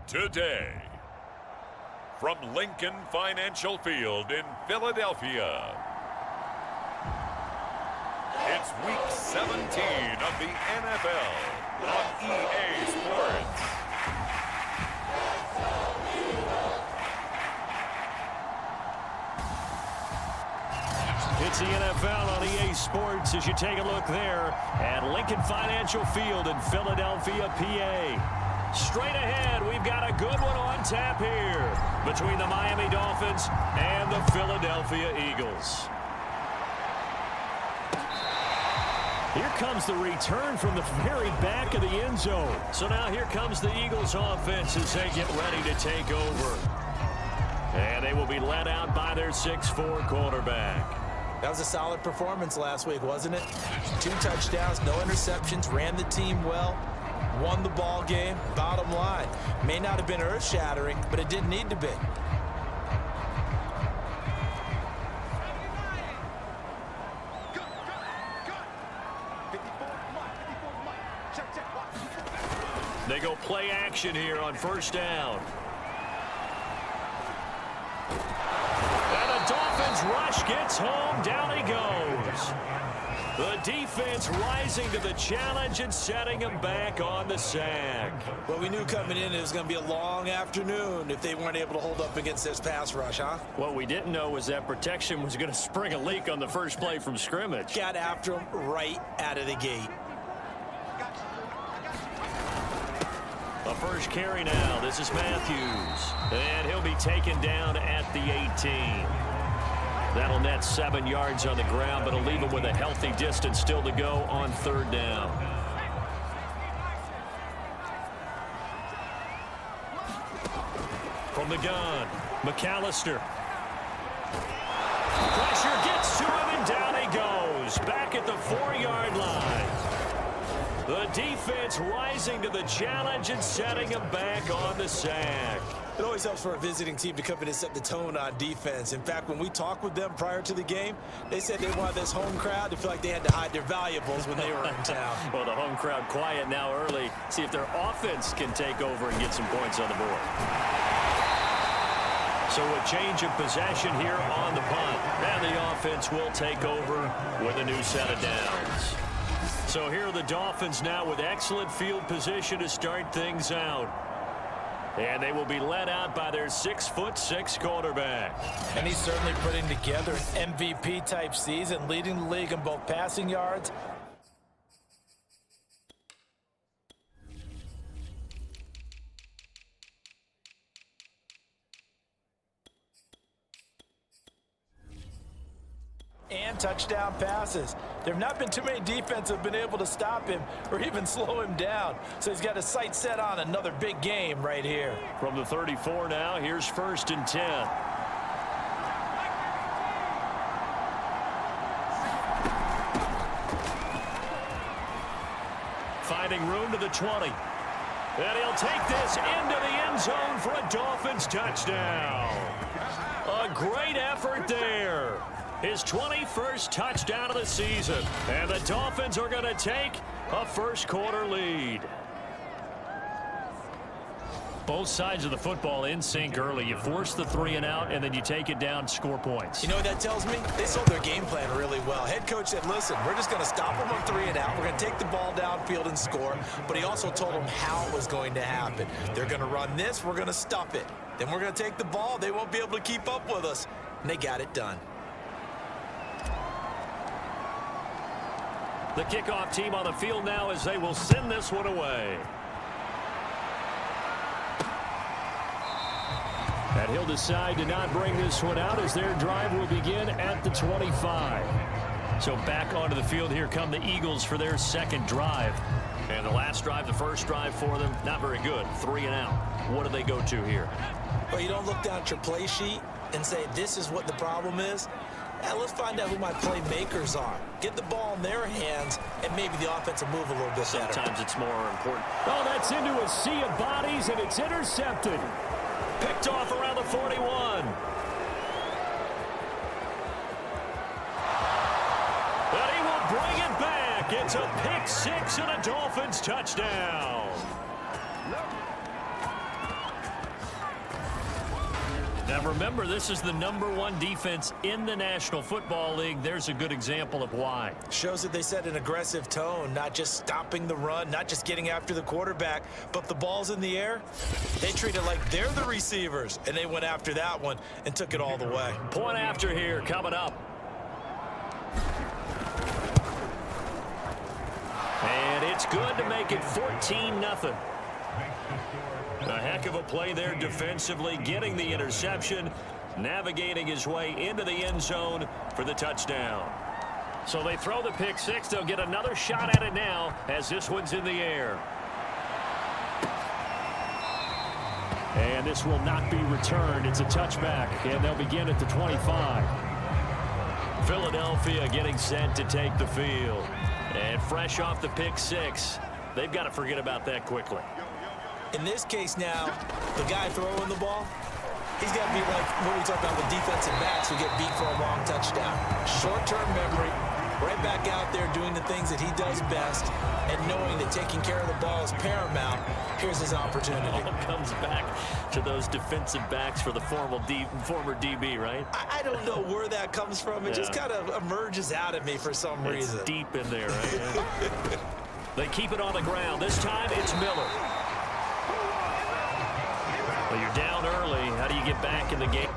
Today, from Lincoln Financial Field in Philadelphia, it's Week 17 of the NFL on EA Sports. It's the NFL on EA Sports as you take a look there at Lincoln Financial Field in Philadelphia, PA. Straight ahead, we've got a good one on tap here between the Miami Dolphins and the Philadelphia Eagles. Here comes the return from the very back of the end zone. So now here comes the Eagles offense as they get ready to take over. And they will be led out by their 6'4" quarterback. That was a solid performance last week, wasn't it? 2 touchdowns, no interceptions, ran the team well, won the ball game. Bottom line, may not have been earth-shattering, but it didn't need to be. They go play action here on first down. Dolphins rush gets home, down he goes. The defense rising to the challenge and setting him back on the sack. Well, we knew coming in it was going to be a long afternoon if they weren't able to hold up against this pass rush, huh? What we didn't know was that protection was going to spring a leak on the first play from scrimmage. Got after him right out of the gate. The first carry now. This is Matthews. And he'll be taken down at the 18. That'll net 7 yards on the ground, but it'll leave him with a healthy distance still to go on third down. From the gun, McAllister. Pressure gets to him, and down he goes. Back at the 4-yard line. The defense rising to the challenge and setting him back on the sack. It always helps for a visiting team to come in and set the tone on defense. In fact, when we talked with them prior to the game, they said they wanted this home crowd to feel like they had to hide their valuables when they were in town. Well, the home crowd quiet now early. See if their offense can take over and get some points on the board. So a change of possession here on the punt. And the offense will take over with a new set of downs. So here are the Dolphins now with excellent field position to start things out. And they will be led out by their 6'6" quarterback. And he's certainly putting together an MVP-type season, leading the league in both passing yards. And touchdown passes. There have not been too many defenses have been able to stop him or even slow him down. So he's got his sights set on another big game right here. From the 34 now, here's 1st and 10. Finding room to the 20. And he'll take this into the end zone for a Dolphins touchdown. A great effort there. His 21st touchdown of the season. And the Dolphins are going to take a first-quarter lead. Both sides of the football in sync early. You force the 3-and-out, and then you take it down, score points. You know what that tells me? They sold their game plan really well. Head coach said, listen, we're just going to stop them on 3-and-out. We're going to take the ball downfield and score. But he also told them how it was going to happen. They're going to run this. We're going to stuff it. Then we're going to take the ball. They won't be able to keep up with us. And they got it done. The kickoff team on the field now as they will send this one away. And he'll decide to not bring this one out as their drive will begin at the 25. So back onto the field, here come the Eagles for their second drive. And the last drive, the first drive for them, not very good. 3-and-out. What do they go to here? Well, you don't look down at your play sheet and say, this is what the problem is. Now let's find out who my playmakers are. Get the ball in their hands, and maybe the offense will move a little bit better. Sometimes it's more important. Oh, that's into a sea of bodies, and it's intercepted. Picked off around the 41. And he will bring it back. It's a pick six and a Dolphins touchdown. Now remember, this is the #1 defense in the National Football League. There's a good example of why. Shows that they set an aggressive tone, not just stopping the run, not just getting after the quarterback, but if the ball's in the air, they treat it like they're the receivers, and they went after that one and took it all the way. Point after here coming up. And it's good to make it 14-0. A heck of a play there defensively, getting the interception, navigating his way into the end zone for the touchdown. So they throw the pick six. They'll get another shot at it now as this one's in the air. And this will not be returned. It's a touchback, and they'll begin at the 25. Philadelphia getting set to take the field. And fresh off the pick six, they've got to forget about that quickly. In this case now, the guy throwing the ball, he's got to be like what we talk about with defensive backs who get beat for a long touchdown. Short-term memory, right back out there doing the things that he does best, and knowing that taking care of the ball is paramount. Here's his opportunity. It all comes back to those defensive backs for the former DB, right? I don't know where that comes from. It just kind of emerges out of me for some reason. It's deep in there, right? They keep it on the ground. This time it's Miller. Well, you're down early. How do you get back in the game?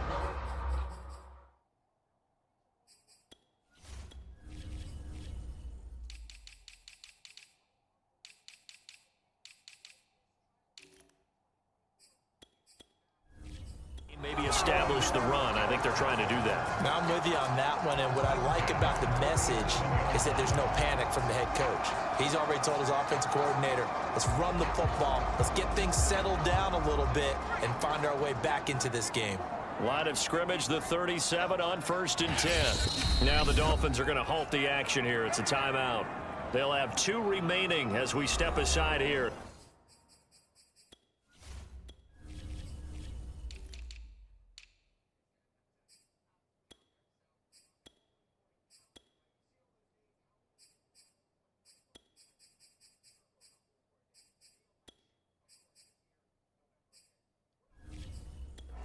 Maybe establish the run. I think they're trying to do that. Now I'm with you on that one, and what I like about the message is that there's no panic from the head coach. He's already told his offensive coordinator, let's run the football, let's get things settled down a little bit and find our way back into this game. Line of scrimmage, the 37 on 1st and 10. Now the Dolphins are going to halt the action here. It's a timeout. They'll have 2 remaining as we step aside here.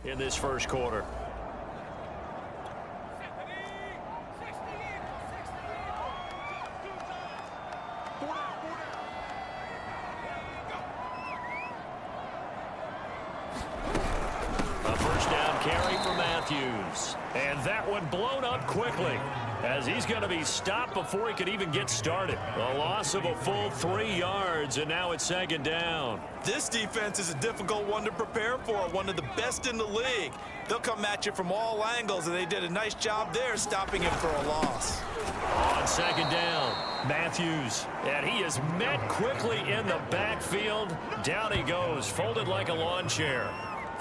In this first quarter. A first down carry for Matthews. And that one blown up quickly as he's going to be stopped before he could even get started. A loss of a full 3 yards, and now it's 2nd down. This defense is a difficult one to prepare for, one of the best in the league. They'll come at you from all angles, and they did a nice job there stopping him for a loss. On 2nd down, Matthews, and he is met quickly in the backfield. Down he goes, folded like a lawn chair.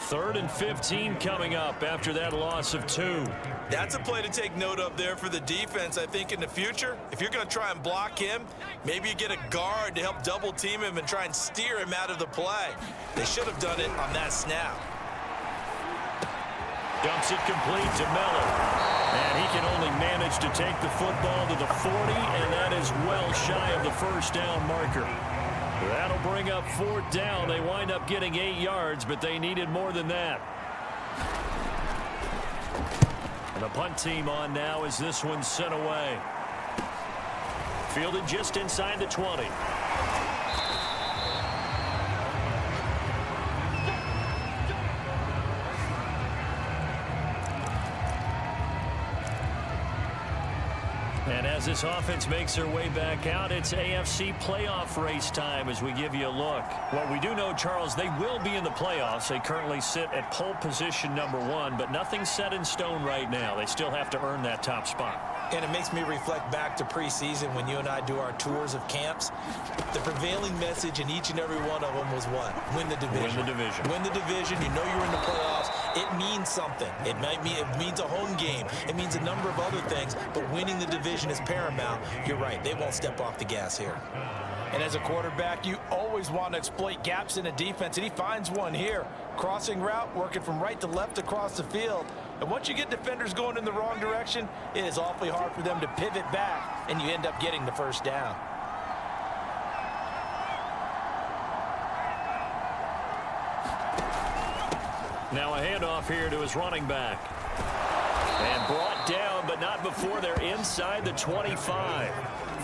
3rd and 15 coming up after that loss of 2. That's a play to take note of there for the defense. I think in the future, if you're going to try and block him, maybe you get a guard to help double team him and try and steer him out of the play. They should have done it on that snap. Dumps it complete to Miller. And he can only manage to take the football to the 40, and that is well shy of the first down marker. That'll bring up 4th down. They wind up getting 8 yards, but they needed more than that. And the punt team on now as this one's sent away. Fielded just inside the 20. And as this offense makes their way back out, it's AFC playoff race time as we give you a look. What we do know, Charles, they will be in the playoffs. They currently sit at pole position #1, but nothing's set in stone right now. They still have to earn that top spot. And it makes me reflect back to preseason when you and I do our tours of camps. The prevailing message in each and every one of them was what? Win the division. Win the division. Win the division. You know you're in the playoffs. It means something. It means a home game. It means a number of other things, but winning the division is paramount. You're right. They won't step off the gas here. And as a quarterback, you always want to exploit gaps in a defense, and he finds one here. Crossing route, working from right to left across the field. And once you get defenders going in the wrong direction, it is awfully hard for them to pivot back, and you end up getting the first down. Now a handoff here to his running back. And brought down, but not before they're inside the 25.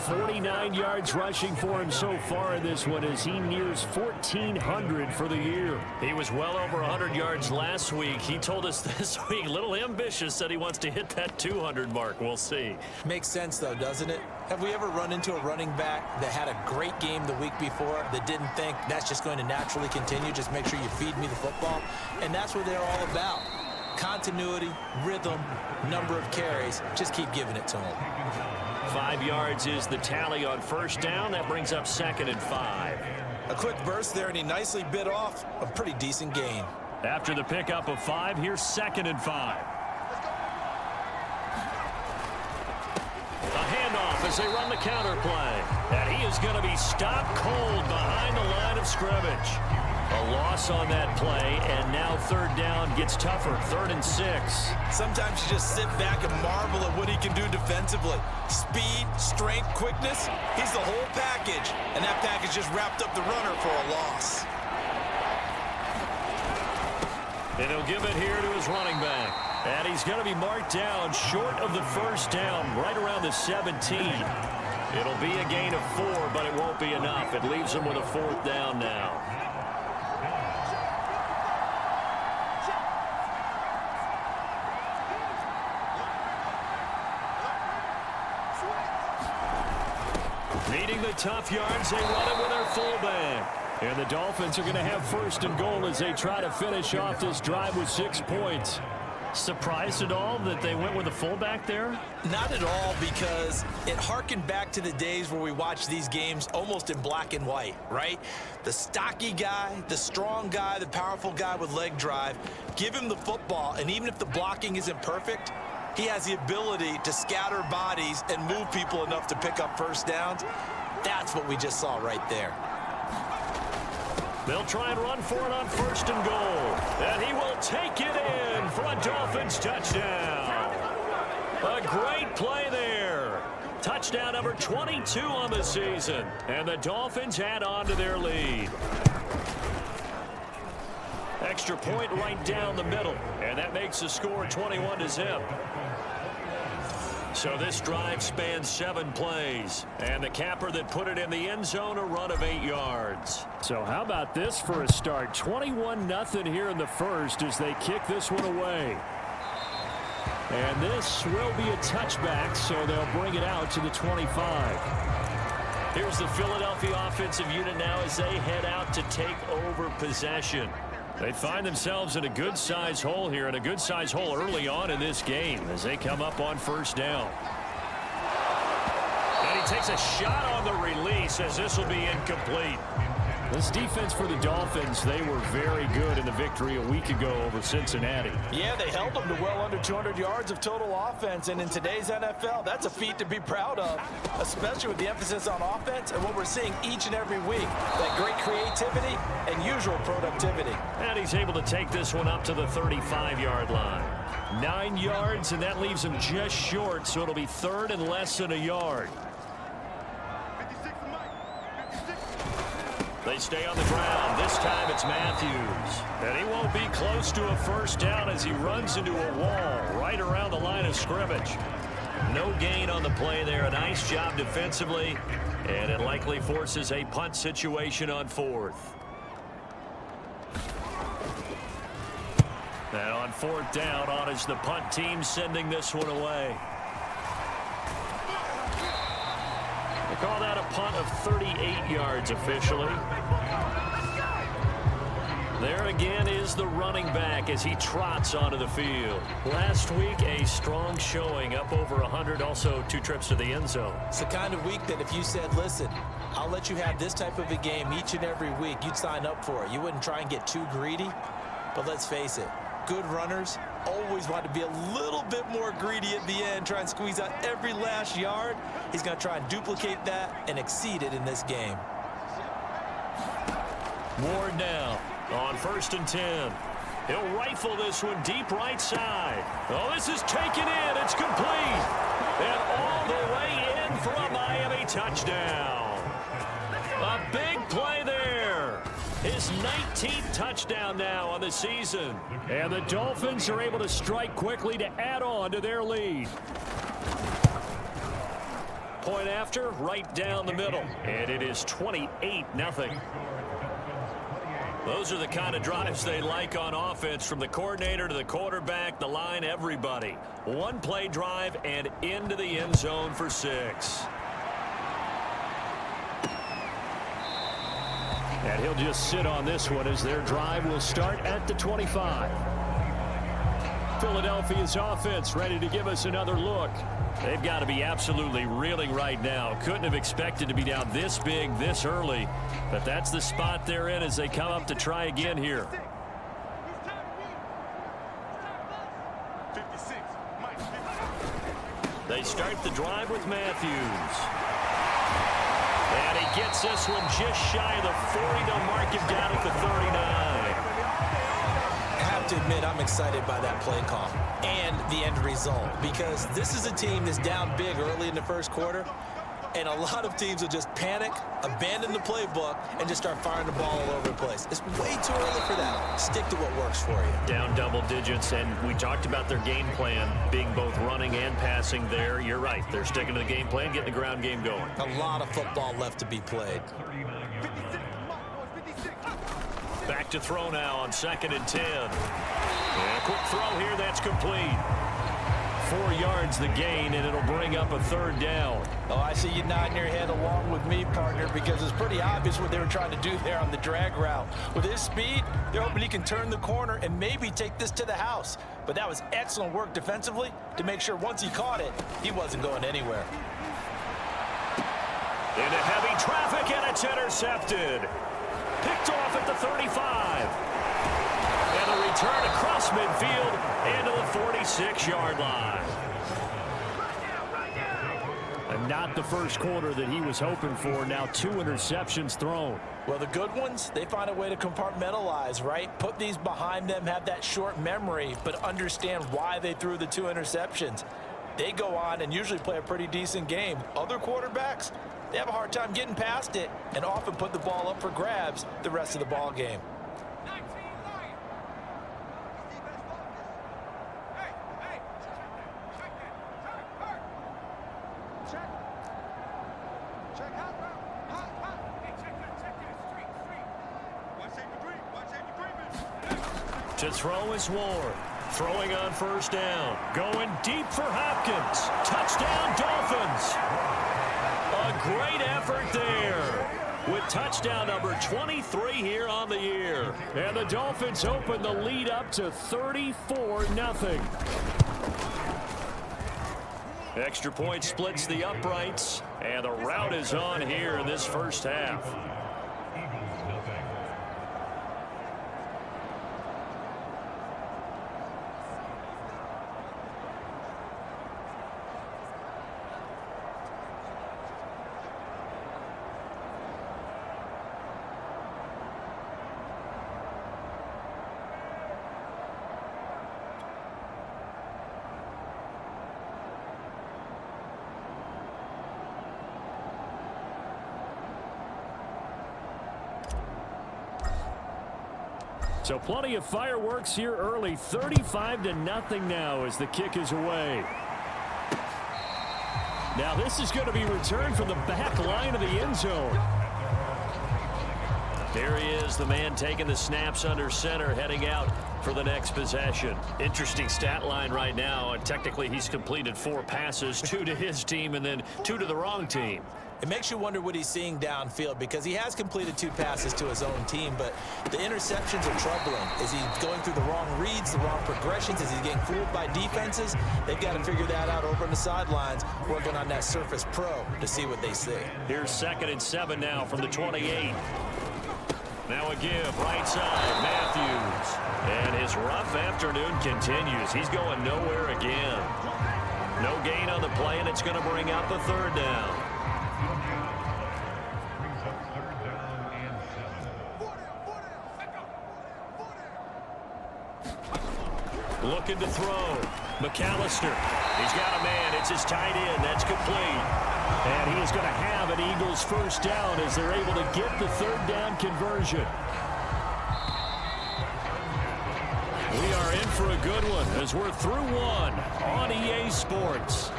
49 yards rushing for him so far in this one as he nears 1,400 for the year. He was well over 100 yards last week. He told us this week, a little ambitious, said he wants to hit that 200 mark. We'll see. Makes sense, though, doesn't it? Have we ever run into a running back that had a great game the week before that didn't think that's just going to naturally continue? Just make sure you feed me the football. And that's what they're all about. Continuity, rhythm, number of carries. Just keep giving it to him. 5 yards is the tally on first down. That brings up 2nd and 5. A quick burst there, and he nicely bit off a pretty decent gain. After the pickup of 5, here's 2nd and 5. A handoff as they run the counter play. And he is going to be stopped cold behind the line of scrimmage. A loss on that play, and now 3rd down gets tougher. 3rd and 6. Sometimes you just sit back and marvel at what he can do defensively. Speed, strength, quickness, he's the whole package. And that package just wrapped up the runner for a loss. And he'll give it here to his running back. And he's going to be marked down short of the first down, right around the 17. It'll be a gain of 4, but it won't be enough. It leaves him with a 4th down now. Needing the tough yards, they run it with their fullback. And the Dolphins are going to have 1st and goal as they try to finish off this drive with 6 points. Surprised at all that they went with a fullback there? Not at all, because it harkened back to the days where we watched these games almost in black and white, right? The stocky guy, the strong guy, the powerful guy with leg drive. Give him the football, and even if the blocking isn't perfect, he has the ability to scatter bodies and move people enough to pick up first downs. That's what we just saw right there. They'll try and run for it on 1st and goal. And he will take it in for a Dolphins touchdown. A great play there. Touchdown number 22 on the season. And the Dolphins add on to their lead. Extra point right down the middle. And that makes the score 21-0. So this drive spans 7 plays. And the capper that put it in the end zone, a run of 8 yards. So how about this for a start? 21-0 here in the first as they kick this one away. And this will be a touchback, so they'll bring it out to the 25. Here's the Philadelphia offensive unit now as they head out to take over possession. They find themselves in a good-sized hole here, and a good-sized hole early on in this game as they come up on 1st down. And he takes a shot on the release as this will be incomplete. This defense for the Dolphins, they were very good in the victory a week ago over Cincinnati. Yeah, they held them to well under 200 yards of total offense, and in today's NFL, that's a feat to be proud of, especially with the emphasis on offense and what we're seeing each and every week, that great creativity and usual productivity. And he's able to take this one up to the 35-yard line. 9 yards, and that leaves him just short, so it'll be 3rd and less than a yard. They stay on the ground. This time it's Matthews. And he won't be close to a first down as he runs into a wall right around the line of scrimmage. No gain on the play there. A nice job defensively. And it likely forces a punt situation on 4th. And on 4th down, on is the punt team sending this one away. They call that a punt of 38 yards officially. There again is the running back as he trots onto the field. Last week, a strong showing, up over 100, also 2 trips to the end zone. It's the kind of week that if you said, listen, I'll let you have this type of a game each and every week, you'd sign up for it. You wouldn't try and get too greedy. But let's face it, good runners always want to be a little bit more greedy at the end, try and squeeze out every last yard. He's going to try and duplicate that and exceed it in this game. Ward now on 1st and 10. He'll rifle this one deep right side. Oh, this is taken in. It's complete. And all the way in for a Miami touchdown. A big play there. His 19th touchdown now on the season. And the Dolphins are able to strike quickly to add on to their lead. Point after, right down the middle. And it is 28-0. Those are the kind of drives they like on offense, from the coordinator to the quarterback, the line, everybody. One play drive and into the end zone for 6. And he'll just sit on this one as their drive will start at the 25. Philadelphia's offense ready to give us another look. They've got to be absolutely reeling right now. Couldn't have expected to be down this big this early, but that's the spot they're in as they come up to try again here. They start the drive with Matthews. And he gets this one just shy of the 40. They'll mark him down at the 39. I have to admit, I'm excited by that play call and the end result, because this is a team that's down big early in the first quarter, and a lot of teams will just panic, abandon the playbook, and just start firing the ball all over the place. It's way too early for that. Stick to what works for you. Down double digits, and we talked about their game plan being both running and passing there. You're right. They're sticking to the game plan, getting the ground game going. A lot of football left to be played. Back to throw now on 2nd and 10. And a quick throw here, that's complete. 4 yards the gain, and it'll bring up a 3rd down. Oh, I see you nodding your head along with me, partner, because it's pretty obvious what they were trying to do there on the drag route. With his speed, they're hoping he can turn the corner and maybe take this to the house. But that was excellent work defensively to make sure once he caught it, he wasn't going anywhere. Into heavy traffic, and it's intercepted. Picked off at the 35. And a return across midfield into the 46-yard line. And not the first quarter that he was hoping for. Now 2 interceptions thrown. Well, the good ones, they find a way to compartmentalize, right? Put these behind them, have that short memory, but understand why they threw the 2 interceptions. They go on and usually play a pretty decent game. Other quarterbacks, they have a hard time getting past it and often put the ball up for grabs the rest of the ball game. To throw is Ward. Throwing on 1st down. Going deep for Hopkins. Touchdown, Dolphins. A great effort there with touchdown number 23 here on the year. And the Dolphins open the lead up to 34-0. Extra point splits the uprights, and the route is on here in this first half. So plenty of fireworks here early. 35-0 now as the kick is away. Now this is going to be returned from the back line of the end zone. There he is, the man taking the snaps under center, heading out for the next possession. Interesting stat line right now. And technically, he's completed 4 passes, 2 to his team and then 2 to the wrong team. It makes you wonder what he's seeing downfield, because he has completed 2 passes to his own team, but the interceptions are troubling. Is he going through the wrong reads, the wrong progressions? Is he getting fooled by defenses? They've got to figure that out over on the sidelines, working on that Surface Pro to see what they see. Here's 2nd and 7 now from the 28. Now a give, right side, Matthews. And his rough afternoon continues. He's going nowhere again. No gain on the play, and it's going to bring up a 3rd down. Looking to throw. McAllister. He's got a man. It's his tight end. That's complete. And he is going to have an Eagles 1st down as they're able to get the 3rd down conversion. for a good one as we're through one on EA Sports.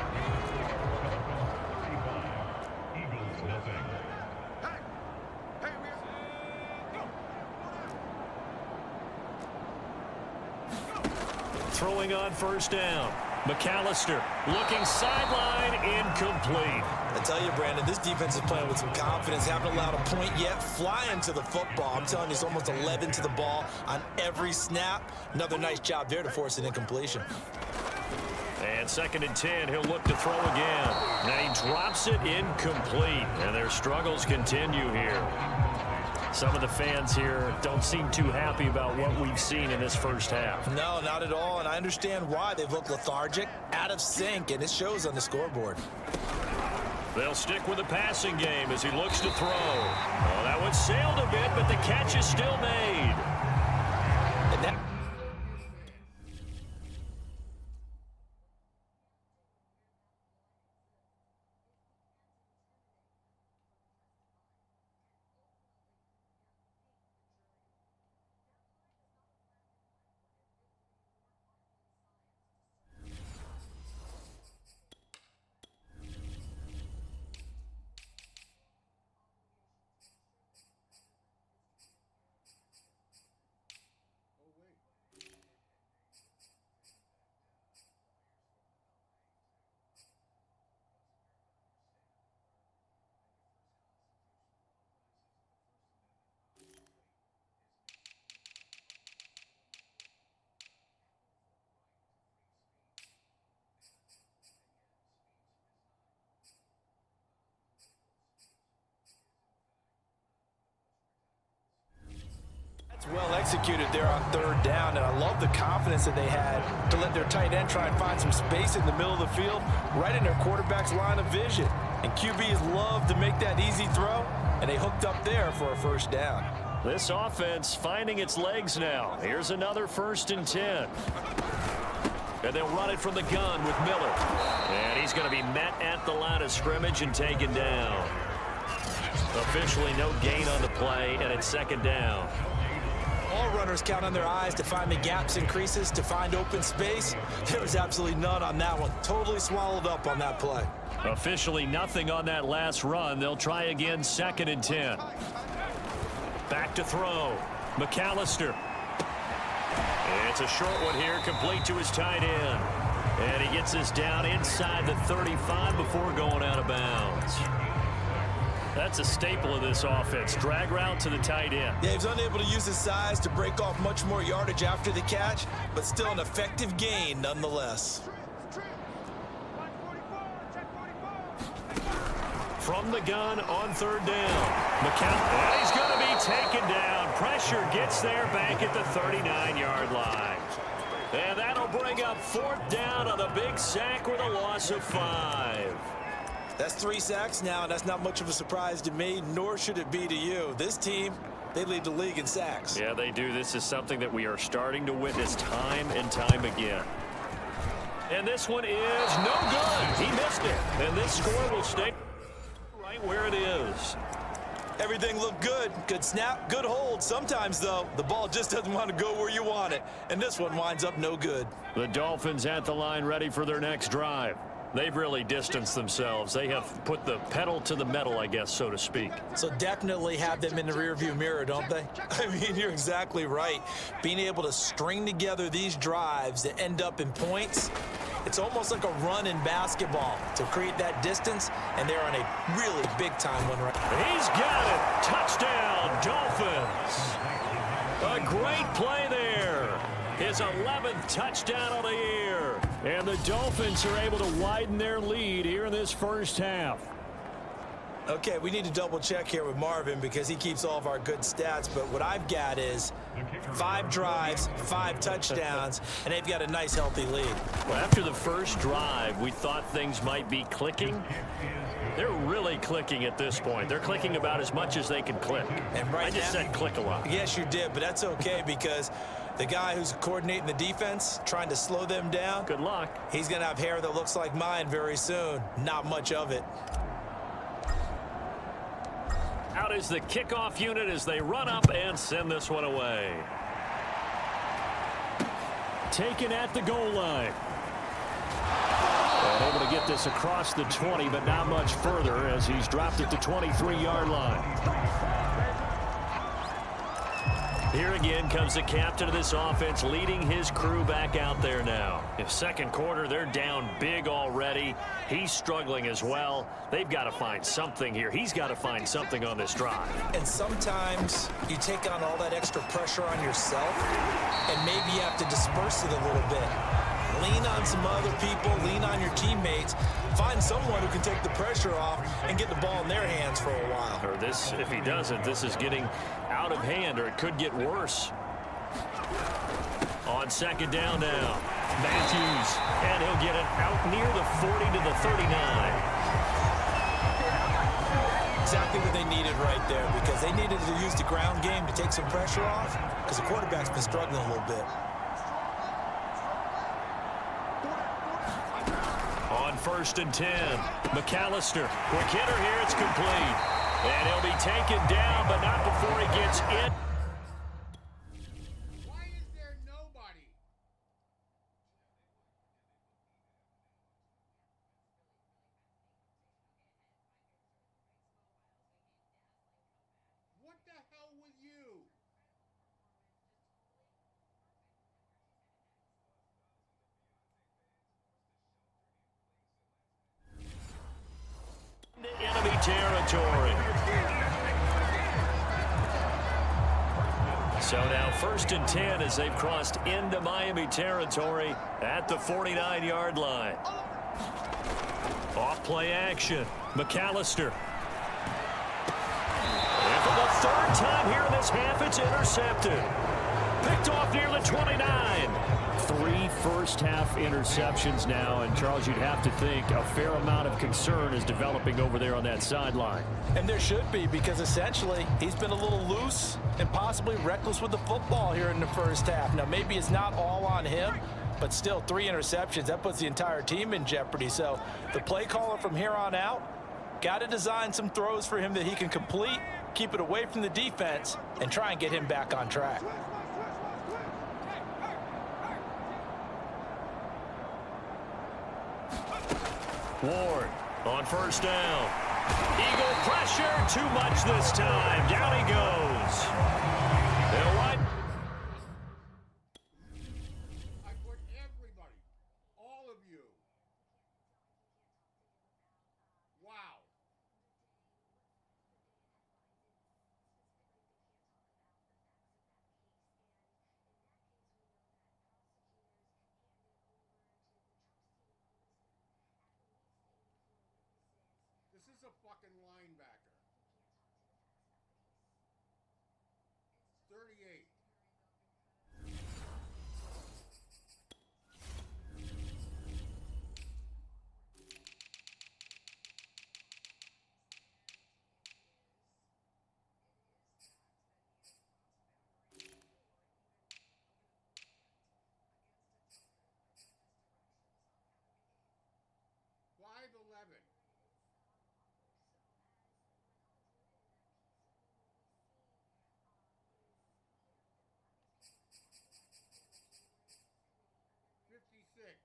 Throwing on first down. McAllister looking sideline, incomplete. I tell you, Brandon, this defense is playing with some confidence. Haven't allowed a point yet. Flying to the football. I'm telling you, it's almost 11 to the ball on every snap. Another nice job there to force an incompletion. And 2nd and 10, he'll look to throw again. And he drops it incomplete. And their struggles continue here. Some of the fans here don't seem too happy about what we've seen in this first half. No, not at all, and I understand why. They've looked lethargic, out of sync, and it shows on the scoreboard. They'll stick with the passing game as he looks to throw. Oh, that one sailed a bit, but the catch is still made. And that well executed there on 3rd down, and I love the confidence that they had to let their tight end try and find some space in the middle of the field, right in their quarterback's line of vision. And QBs love to make that easy throw, and they hooked up there for a first down. This offense finding its legs now. Here's another 1st and 10. And they'll run it from the gun with Miller. And he's going to be met at the line of scrimmage and taken down. Officially no gain on the play, and it's 2nd down. All runners count on their eyes to find the gaps and creases, to find open space. There was absolutely none on that one. Totally swallowed up on that play. Officially nothing on that last run. They'll try again, 2nd and 10. Back to throw. McAllister. It's a short one here, complete to his tight end. And he gets this down inside the 35 before going out of bounds. That's a staple of this offense. Drag route to the tight end. Yeah, he's unable to use his size to break off much more yardage after the catch, but still an effective gain nonetheless. From the gun on 3rd down. McAllister, he's going to be taken down. Pressure gets there back at the 39-yard line. And that'll bring up 4th down on the big sack with a loss of 5. That's 3 sacks now, and that's not much of a surprise to me, nor should it be to you. This team, they lead the league in sacks. Yeah, they do. This is something that we are starting to witness time and time again. And this one is no good. He missed it. And this score will stay right where it is. Everything looked good. Good snap, good hold. Sometimes, though, the ball just doesn't want to go where you want it. And this one winds up no good. The Dolphins at the line ready for their next drive. They've really distanced themselves. They have put the pedal to the metal, I guess, so to speak. So definitely have them in the rearview mirror, don't they? I mean, you're exactly right. Being able to string together these drives that end up in points, it's almost like a run in basketball to create that distance, and they're on a really big-time one right now. He's got it. Touchdown, Dolphins. A great play there. His 11th touchdown of the year. And the Dolphins are able to widen their lead here in this first half. Okay, we need to double check here with Marvin because he keeps all of our good stats, but what I've got is 5 drives, 5 touchdowns, and they've got a nice healthy lead. Well, after the first drive, we thought things might be clicking. They're really clicking at this point. They're clicking about as much as they can click. And right I just said click a lot. Yes, you did, but that's okay because the guy who's coordinating the defense, trying to slow them down. Good luck. He's going to have hair that looks like mine very soon. Not much of it. Out is the kickoff unit as they run up and send this one away. taken at the goal line. And able to get this across the 20, but not much further as he's dropped it to 23-yard line. Here again comes the captain of this offense, leading his crew back out there now. If second quarter, they're down big already. He's struggling as well. They've got to find something here. He's got to find something on this drive. And sometimes you take on all that extra pressure on yourself, and maybe you have to disperse it a little bit. Lean on some other people, lean on your teammates, find someone who can take the pressure off and get the ball in their hands for a while. Or this, if he doesn't, this is getting out of hand, or it could get worse. On second down now, Matthews, and he'll get it out near the 40 to the 39. Exactly what they needed right there, because they needed to use the ground game to take some pressure off, because the quarterback's been struggling a little bit. On 1st and 10, McAllister. Quick hitter here, it's complete. And he'll be taken down, but not before he gets in. Why is there nobody? What the hell with you? Enemy territory. So now 1st and 10 as they've crossed into Miami territory at the 49-yard line. Off play action. McAllister. And for the 3rd time here in this half, it's intercepted. Picked off near the 29. 3 first-half interceptions now, and Charles, you'd have to think a fair amount of concern is developing over there on that sideline. And there should be, because essentially he's been a little loose and possibly reckless with the football here in the first half. Now, maybe it's not all on him, but still 3 interceptions. That puts the entire team in jeopardy. So the play caller from here on out got to design some throws for him that he can complete, keep it away from the defense, and try and get him back on track. Ward on 1st down. Eagle pressure, too much this time. Down he goes. They'll wipe. I put everybody, all of you. Wow. This is a fucking linebacker. 38. $5.11. $56.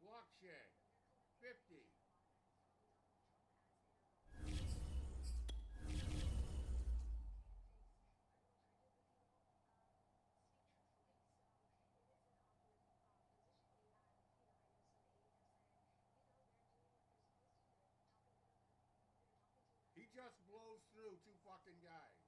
Block shed. 50. He just blows through 2 fucking guys.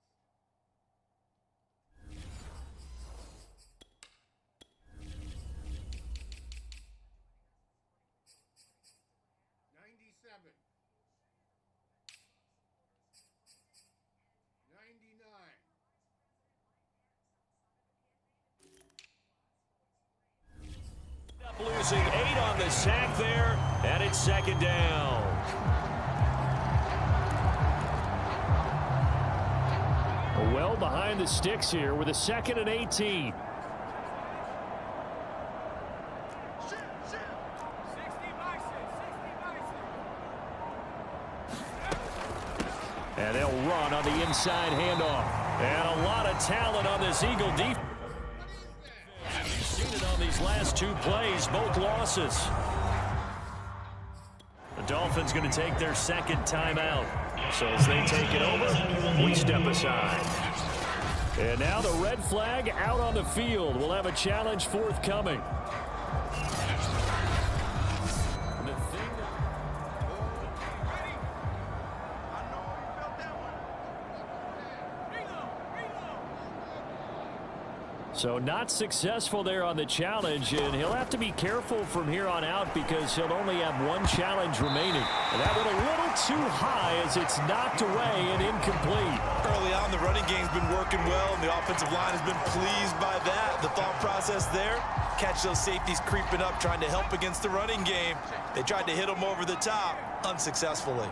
$97. $99. Up losing 8 on the sack there, and it's 2nd down. Well behind the sticks here with a 2nd and 18. Shoot And they'll run on the inside handoff. And a lot of talent on this Eagle defense. You've seen it on these last two plays, both losses. The Dolphins going to take their second timeout. So as they take it over, we step aside. And now the red flag out on the field. We'll have a challenge forthcoming. So not successful there on the challenge, and he'll have to be careful from here on out because he'll only have one challenge remaining. And that went a little too high as it's knocked away and incomplete. Early on, the running game's been working well, and the offensive line has been pleased by that. The thought process there, catch those safeties creeping up, trying to help against the running game. They tried to hit them over the top, unsuccessfully.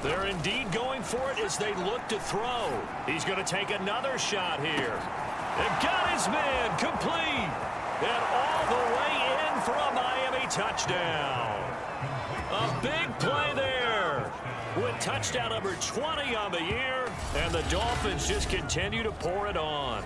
They're indeed going for it as they look to throw. He's going to take another shot here. And got his man complete. And all the way in for a Miami touchdown. A big play there. With touchdown number 20 on the year. And the Dolphins just continue to pour it on.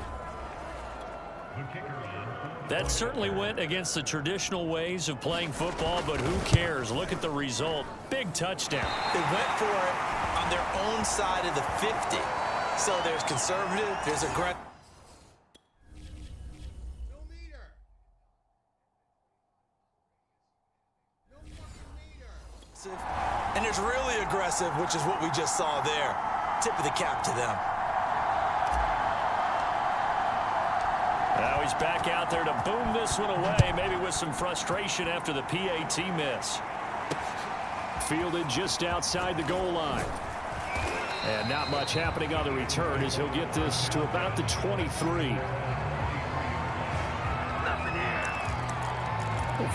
That certainly went against the traditional ways of playing football, but who cares? Look at the result. Big touchdown. They went for it on their own side of the 50. So there's conservative, there's aggressive. No meter. No fucking meter. And there's really aggressive, which is what we just saw there. Tip of the cap to them. Now he's back out there to boom this one away, maybe with some frustration after the PAT miss. Fielded just outside the goal line. And not much happening on the return as he'll get this to about the 23.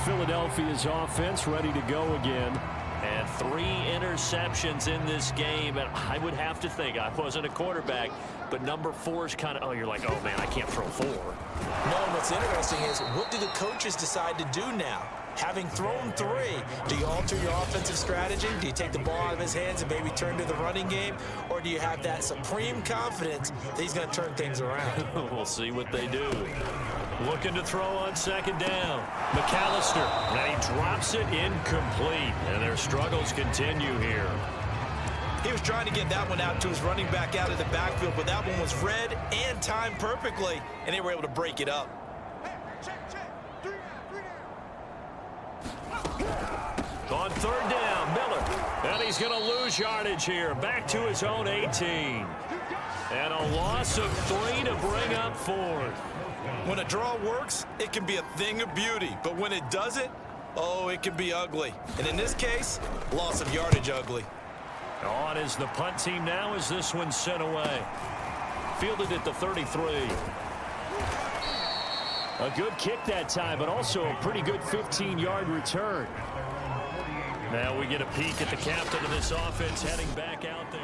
Philadelphia's offense ready to go again. And 3 interceptions in this game. And I would have to think, I wasn't a quarterback, but number 4 is kind of, oh, you're like, oh, man, I can't throw 4. No, what's interesting is, what do the coaches decide to do now? Having thrown 3, do you alter your offensive strategy? Do you take the ball out of his hands and maybe turn to the running game? Or do you have that supreme confidence that he's going to turn things around? We'll see what they do. Looking to throw on second down. McAllister, and he drops it incomplete. And their struggles continue here. He was trying to get that one out to his running back out of the backfield, but that one was read and timed perfectly, and they were able to break it up. On third down, Miller. And he's going to lose yardage here. Back to his own 18. And a loss of 3 to bring up 4th. When a draw works, it can be a thing of beauty. But when it doesn't, oh, it can be ugly. And in this case, loss of yardage ugly. On is the punt team now as this one's sent away. Fielded at the 33. A good kick that time, but also a pretty good 15-yard return. Now we get a peek at the captain of this offense heading back out there.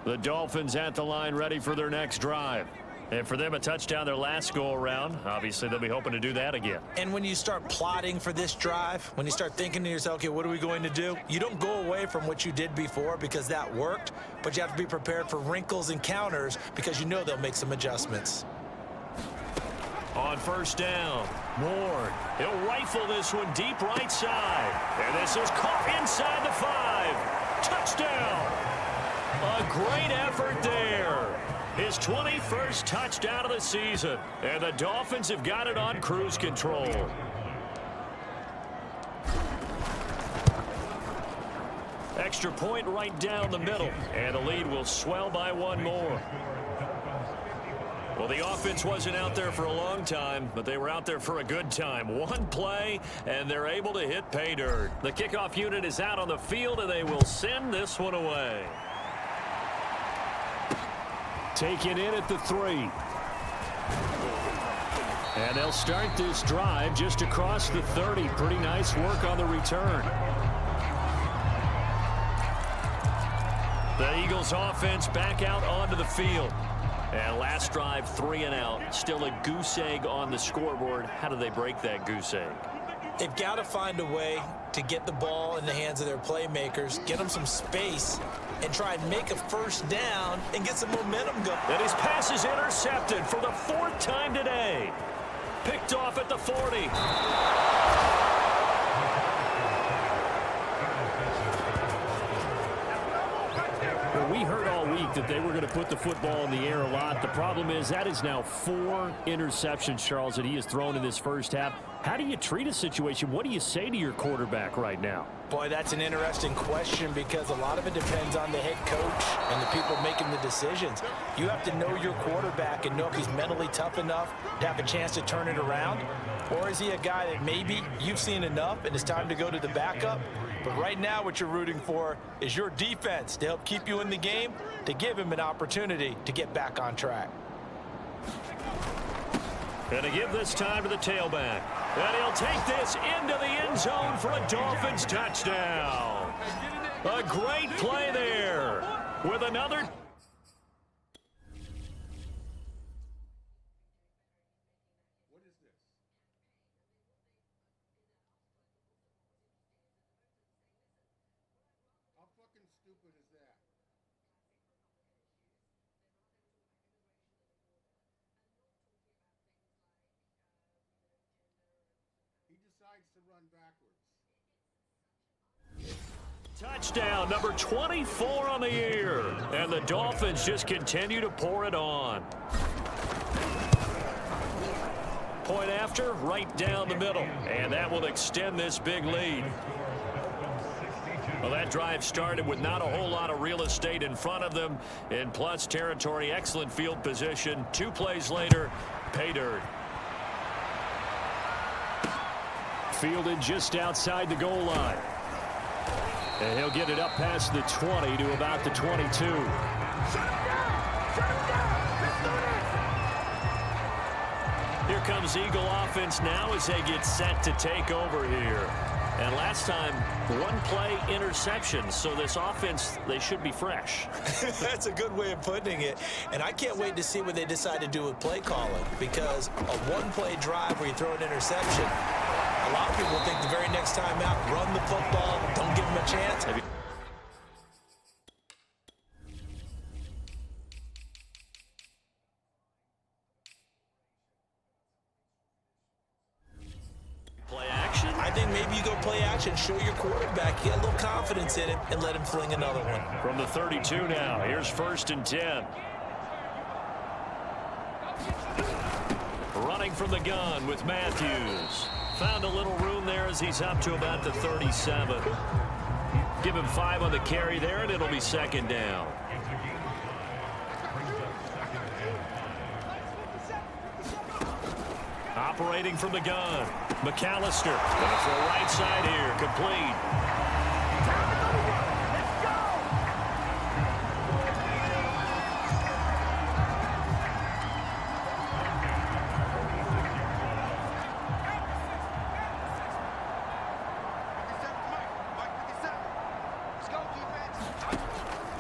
The Dolphins at the line ready for their next drive. And for them, a touchdown their last go-around. Obviously, they'll be hoping to do that again. And when you start plotting for this drive, when you start thinking to yourself, okay, what are we going to do? You don't go away from what you did before because that worked, but you have to be prepared for wrinkles and counters because you know they'll make some adjustments. On first down, Ward. He'll rifle this one deep right side. And this is caught inside the 5. Touchdown. A great effort there. His 21st touchdown of the season. And the Dolphins have got it on cruise control. Extra point right down the middle. And the lead will swell by 1 more. Well, the offense wasn't out there for a long time, but they were out there for a good time. 1 play, and they're able to hit pay dirt. The kickoff unit is out on the field, and they will send this one away. Taken in at the 3. And they'll start this drive just across the 30. Pretty nice work on the return. The Eagles offense back out onto the field. And last drive, 3 and out. Still a goose egg on the scoreboard. How do they break that goose egg? They've got to find a way to get the ball in the hands of their playmakers, get them some space, and try and make a first down and get some momentum going. And his pass is intercepted for the 4th time today. Picked off at the 40. Well, we heard all week that they were going to put the football in the air a lot. The problem is that is now 4 interceptions, Charles, that he has thrown in this first half. How do you treat a situation? What do you say to your quarterback right now? Boy, that's an interesting question because a lot of it depends on the head coach and the people making the decisions. You have to know your quarterback and know if he's mentally tough enough to have a chance to turn it around. Or is he a guy that maybe you've seen enough and it's time to go to the backup? But right now what you're rooting for is your defense to help keep you in the game, to give him an opportunity to get back on track. And to give this time to the tailback. And he'll take this into the end zone for a Dolphins touchdown. A great play there with another. What is this? How fucking stupid is that? He decides to run backwards. Touchdown, number 24 on the year. And the Dolphins just continue to pour it on. Point after, right down the middle. And that will extend this big lead. Well, that drive started with not a whole lot of real estate in front of them. In plus territory, excellent field position. 2 plays later, pay dirt. Fielded just outside the goal line. And he'll get it up past the 20 to about the 22. Shut him down! Here comes Eagle offense now as they get set to take over here. And last time, 1 play interception. So this offense, they should be fresh. That's a good way of putting it. And I can't wait to see what they decide to do with play calling, because a 1-play drive where you throw an interception, a lot of people think the very next time out, run the football, don't give them a chance. Play action. I think maybe you go play action, show your quarterback, get a little confidence in him, and let him fling another one. From the 32 now, here's 1st and 10. Running from the gun with Matthews. Found a little room there as he's up to about the 37. Give him 5 on the carry there, and it'll be 2nd down. Operating from the gun, McAllister. Going to throw right side here, complete.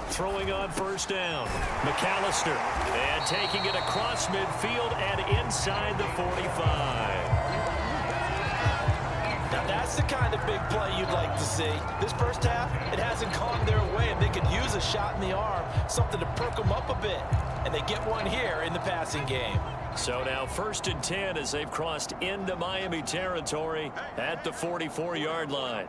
Throwing on 1st down, McAllister, and taking it across midfield and inside the 45. Now that's the kind of big play you'd like to see. This first half, it hasn't gone their way, and they could use a shot in the arm, something to perk them up a bit. And they get one here in the passing game. So now 1st and 10 as they've crossed into Miami territory at the 44-yard line.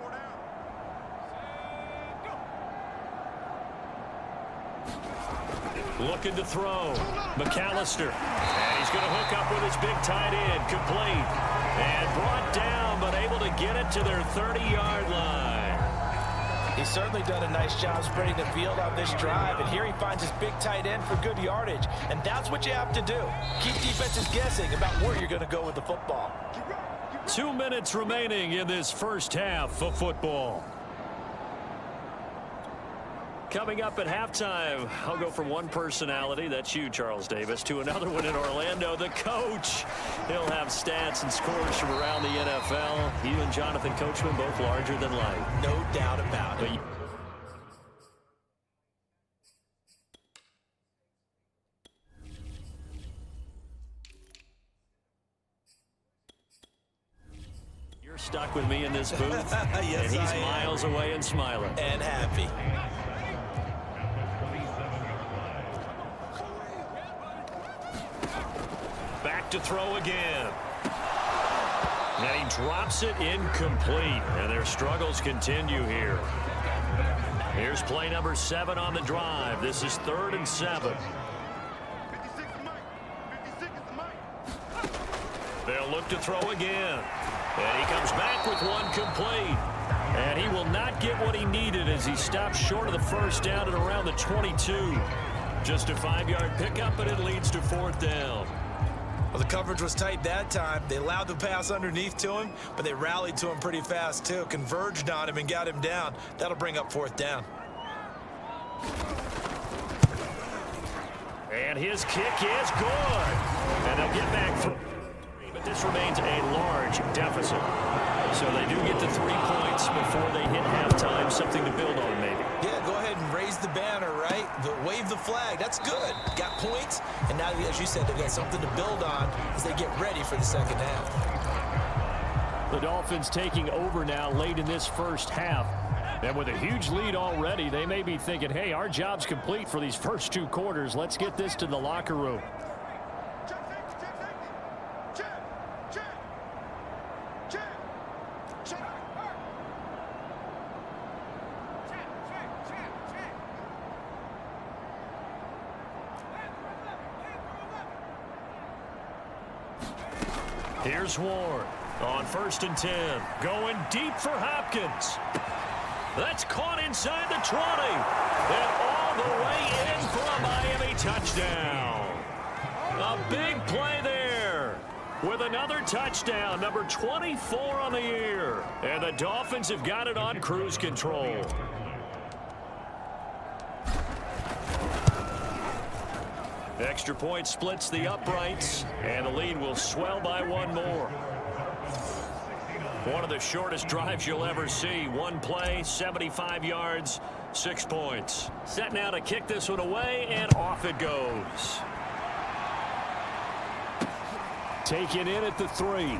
Looking to throw. McAllister. And he's going to hook up with his big tight end. Complete. And brought down, but able to get it to their 30-yard line. He's certainly done a nice job spreading the field on this drive, and here he finds his big tight end for good yardage. And that's what you have to do. Keep defenses guessing about where you're going to go with the football. 2 minutes remaining in this first half of football. Coming up at halftime, I'll go from one personality, that's you, Charles Davis, to another one in Orlando, the coach. He'll have stats and scores from around the NFL. You and Jonathan Coachman both larger than life. No doubt about it. You're stuck with me in this booth, Yes, and he's I am. miles away and smiling. And happy. Back to throw again. And he drops it incomplete. And their struggles continue here. Here's play number 7 on the drive. This is 3rd and 7. They'll look to throw again. And he comes back with one complete. And he will not get what he needed as he stops short of the first down at around the 22. Just a 5-yard pickup, and it leads to 4th down. Well, the coverage was tight that time. They allowed the pass underneath to him, but they rallied to him pretty fast, too. Converged on him and got him down. That'll bring up 4th down. And his kick is good. And they'll get back through. But this remains a large deficit. So they do get to 3 points before they hit halftime. Something to build on, maybe. Yeah, go ahead and raise the banner, right? Wave the flag. That's good. Got points, and now, as you said, they've got something to build on as they get ready for the second half. The Dolphins taking over now late in this first half. And with a huge lead already, they may be thinking, hey, our job's complete for these first 2 quarters. Let's get this to the locker room. Here's Ward on 1st and 10. Going deep for Hopkins. That's caught inside the 20. And all the way in for a Miami touchdown. A big play there with another touchdown, number 24 on the year. And the Dolphins have got it on cruise control. Extra point splits the uprights, and the lead will swell by 1 more. One of the shortest drives you'll ever see. 1 play, 75 yards, 6 points. Set now to kick this one away, and off it goes. Taken in at the 3.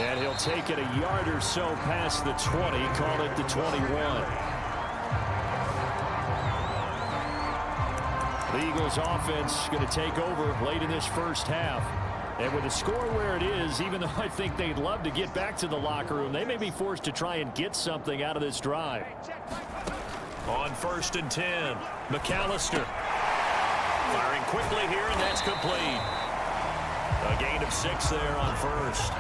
And he'll take it a yard or so past the 20, call it the 21. The Eagles offense going to take over late in this first half. And with the score where it is, even though I think they'd love to get back to the locker room, they may be forced to try and get something out of this drive. On 1st and 10, McAllister firing quickly here, and that's complete. A gain of 6 there on 1st.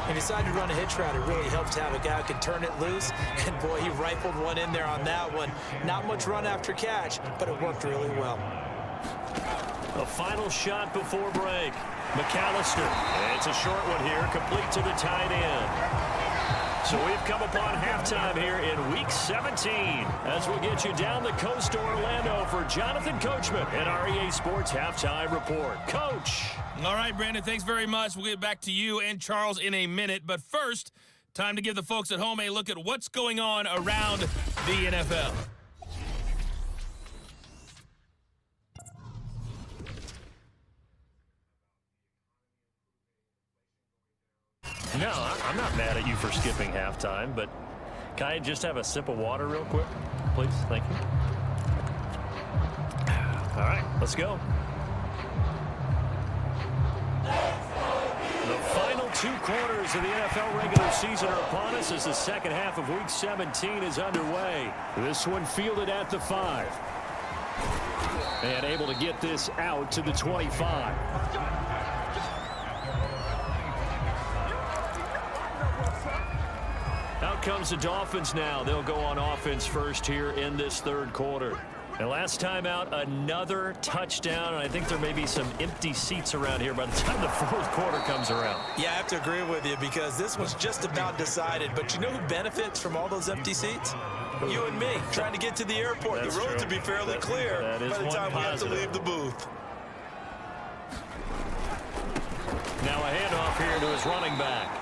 He decided to run a hitch route. It really helped to have a guy who could turn it loose. And, boy, he rifled one in there on that one. Not much run after catch, but it worked really well. A final shot before break. McAllister. And it's a short one here, complete to the tight end. So we've come upon halftime here in Week 17 as we'll get you down the coast to Orlando for Jonathan Coachman at our EA Sports Halftime Report. Coach. All right, Brandon, thanks very much. We'll get back to you and Charles in a minute. But first, time to give the folks at home a look at what's going on around the NFL. No, I'm not mad at you for skipping halftime, but can I just have a sip of water real quick, please? Thank you. All right, let's go. The final 2 quarters of the NFL regular season are upon us as the second half of Week 17 is underway. This one fielded at the 5. And able to get this out to the 25. Out comes the Dolphins now. They'll go on offense first here in this 3rd quarter. And last time out, another touchdown. And I think there may be some empty seats around here by the time the fourth quarter comes around. Yeah, I have to agree with you because this one's just about decided. But you know who benefits from all those empty seats? You and me, trying to get to the airport. That's the road true. to be fairly clear that is by the time we have to positive. leave the booth. Now a handoff here to his running back.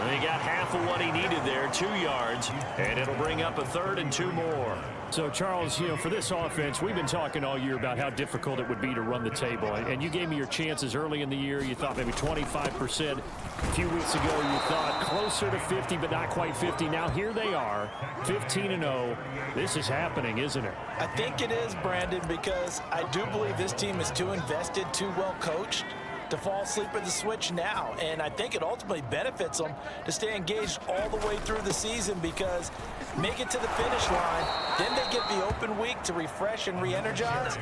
And he got half of what he needed there, 2 yards, and it'll bring up a 3rd and 2 more. So, Charles, you know, for this offense, we've been talking all year about how difficult it would be to run the table. And you gave me your chances early in the year. You thought maybe 25%. A few weeks ago, you thought closer to 50, but not quite 50. Now here they are, 15-0. This is happening, isn't it? I think it is, Brandon, because I do believe this team is too invested, too well coached to fall asleep at the switch now. And I think it ultimately benefits them to stay engaged all the way through the season because make it to the finish line, then they get the open week to refresh and re-energize.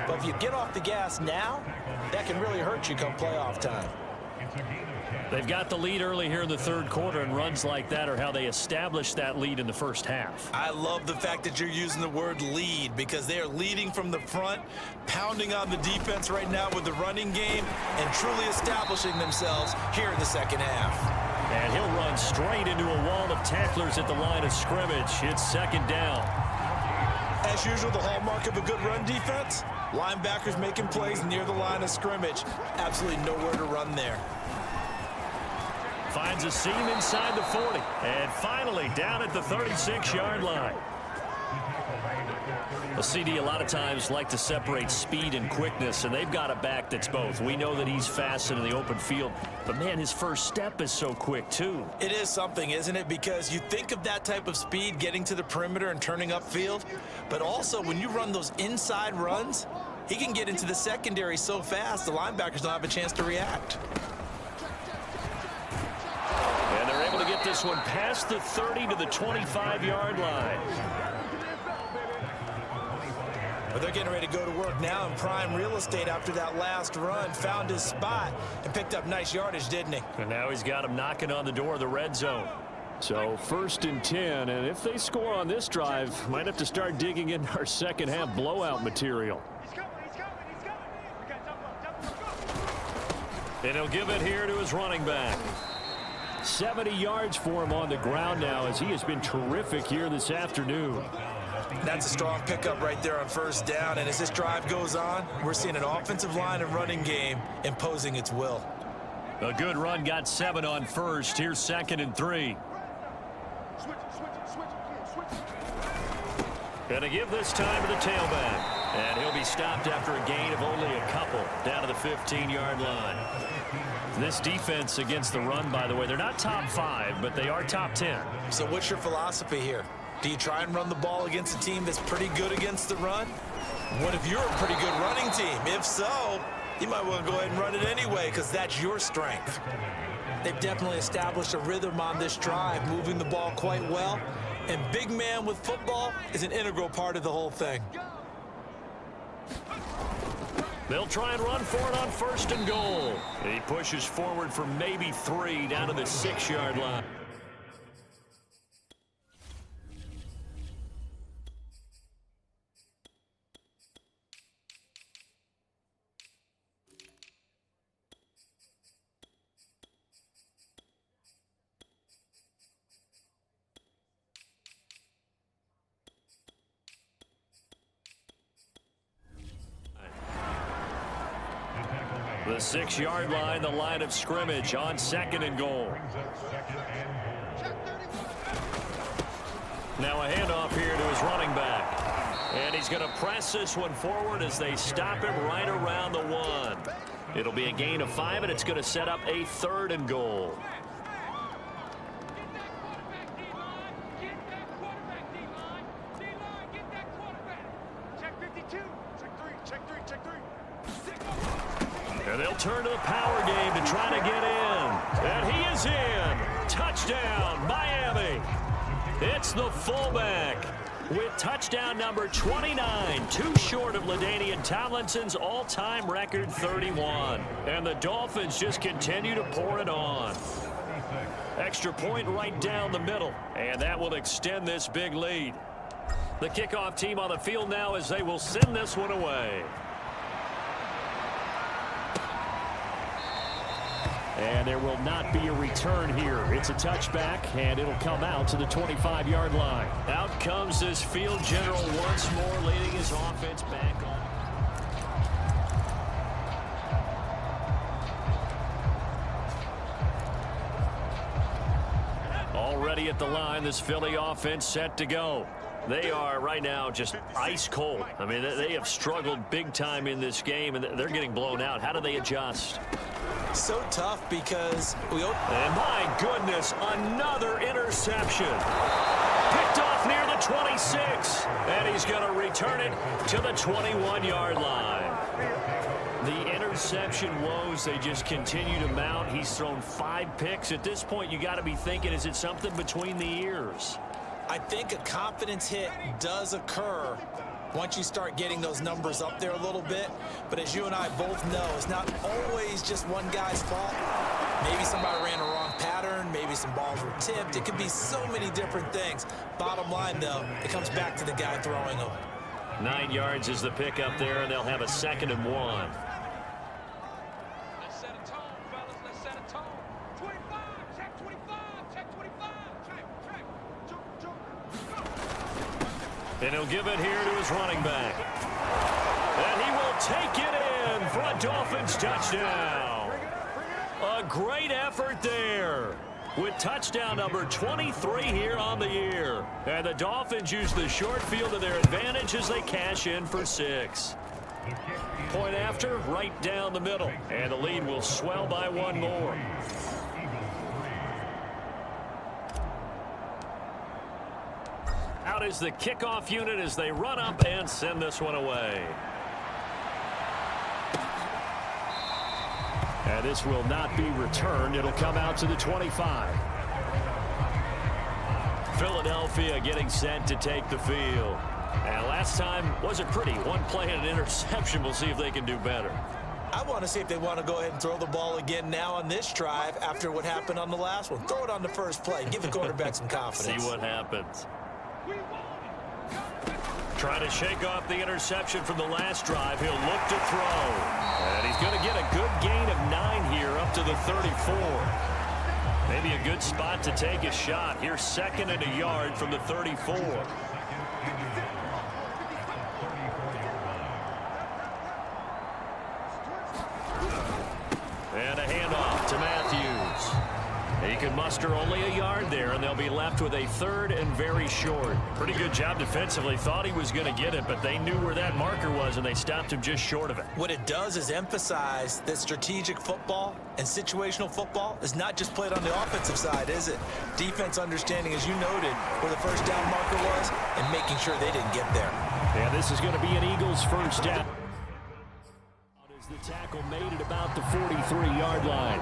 But if you get off the gas now, that can really hurt you come playoff time. They've got the lead early here in the third quarter, and runs like that are how they establish that lead in the first half. I love the fact that you're using the word lead because they are leading from the front, pounding on the defense right now with the running game, and truly establishing themselves here in the second half. And he'll run straight into a wall of tacklers at the line of scrimmage. It's 2nd down. As usual, the hallmark of a good run defense, linebackers making plays near the line of scrimmage. Absolutely nowhere to run there. Finds a seam inside the 40. And finally down at the 36-yard line. A CD a lot of times like to separate speed and quickness, and they've got a back that's both. We know that he's fast in the open field, but man, his first step is so quick too. It is something, isn't it? Because you think of that type of speed getting to the perimeter and turning upfield, but also when you run those inside runs, he can get into the secondary so fast the linebackers don't have a chance to react. And they're able to get this one past the 30 to the 25-yard line. But they're getting ready to go to work now in prime real estate after that last run. Found his spot and picked up nice yardage, didn't he? And now he's got him knocking on the door of the red zone. So 1st and 10, and if they score on this drive, might have to start digging in our second half blowout material. And he'll give it here to his running back. 70 yards for him on the ground now as he has been terrific here this afternoon. That's a strong pickup right there on 1st down. And as this drive goes on, we're seeing an offensive line and running game imposing its will. A good run got 7 on 1st. Here's 2nd and 3. Gonna give this time to the tailback. And he'll be stopped after a gain of only a couple down to the 15-yard line. This defense against the run, by the way, they're not top 5, but they are top 10. So what's your philosophy here? Do you try and run the ball against a team that's pretty good against the run? What if you're a pretty good running team? If so, you might want to go ahead and run it anyway because that's your strength. They've definitely established a rhythm on this drive, moving the ball quite well. And big man with football is an integral part of the whole thing. They'll try and run for it on 1st and goal. He pushes forward for maybe 3 down to the 6-yard line. The 6-yard line, the line of scrimmage on 2nd and goal. Now a handoff here to his running back. And he's going to press this one forward as they stop him right around the 1. It'll be a gain of 5, and it's going to set up a 3rd and goal. And they'll turn to the power game to try to get in. And he is in. Touchdown, Miami. It's the fullback with touchdown number 29, too short of LaDainian Tomlinson's all-time record 31. And the Dolphins just continue to pour it on. Extra point right down the middle, and that will extend this big lead. The kickoff team on the field now as they will send this one away. And there will not be a return here. It's a touchback, and it'll come out to the 25-yard line. Out comes this field general once more, leading his offense back on. Already at the line, this Philly offense set to go. They are right now just ice cold. I mean, they have struggled big time in this game, and they're getting blown out. How do they adjust? So tough because and my goodness, another interception. Picked off near the 26, and he's going to return it to the 21-yard line. The interception woes, they just continue to mount. He's thrown 5 picks. At this point, you got to be thinking, is it something between the ears? I think a confidence hit does occur once you start getting those numbers up there a little bit. But as you and I both know, it's not always just one guy's fault. Maybe somebody ran a wrong pattern. Maybe some balls were tipped. It could be so many different things. Bottom line, though, it comes back to the guy throwing them. 9 yards is the pick up there, and they'll have a 2nd and 1. Let's set a tone, fellas. Let's set a tone. 25, check 25, check 25, check. And he'll give it here to his running back. And he will take it in for a Dolphins touchdown. A great effort there with touchdown number 23 here on the year. And the Dolphins use the short field to their advantage as they cash in for 6. Point after, right down the middle. And the lead will swell by 1 more. Out is the kickoff unit as they run up and send this one away. And this will not be returned. It'll come out to the 25. Philadelphia getting set to take the field. And last time wasn't pretty. 1 play and an interception. We'll see if they can do better. I want to see if they want to go ahead and throw the ball again now on this drive after what happened on the last one. Throw it on the first play. Give the quarterback some confidence. See what happens. Trying to shake off the interception from the last drive. He'll look to throw. And he's going to get a good gain of 9 here up to the 34. Maybe a good spot to take a shot. Here's 2nd and a yard from the 34. And a handoff to Matthews. He can muster only a yard there, and they'll be left with a 3rd and very short. Pretty good job defensively. Thought he was going to get it, but they knew where that marker was, and they stopped him just short of it. What it does is emphasize that strategic football and situational football is not just played on the offensive side, is it? Defense understanding, as you noted, where the first down marker was and making sure they didn't get there. Yeah, this is going to be an Eagles first down. As the tackle made it about the 43-yard line.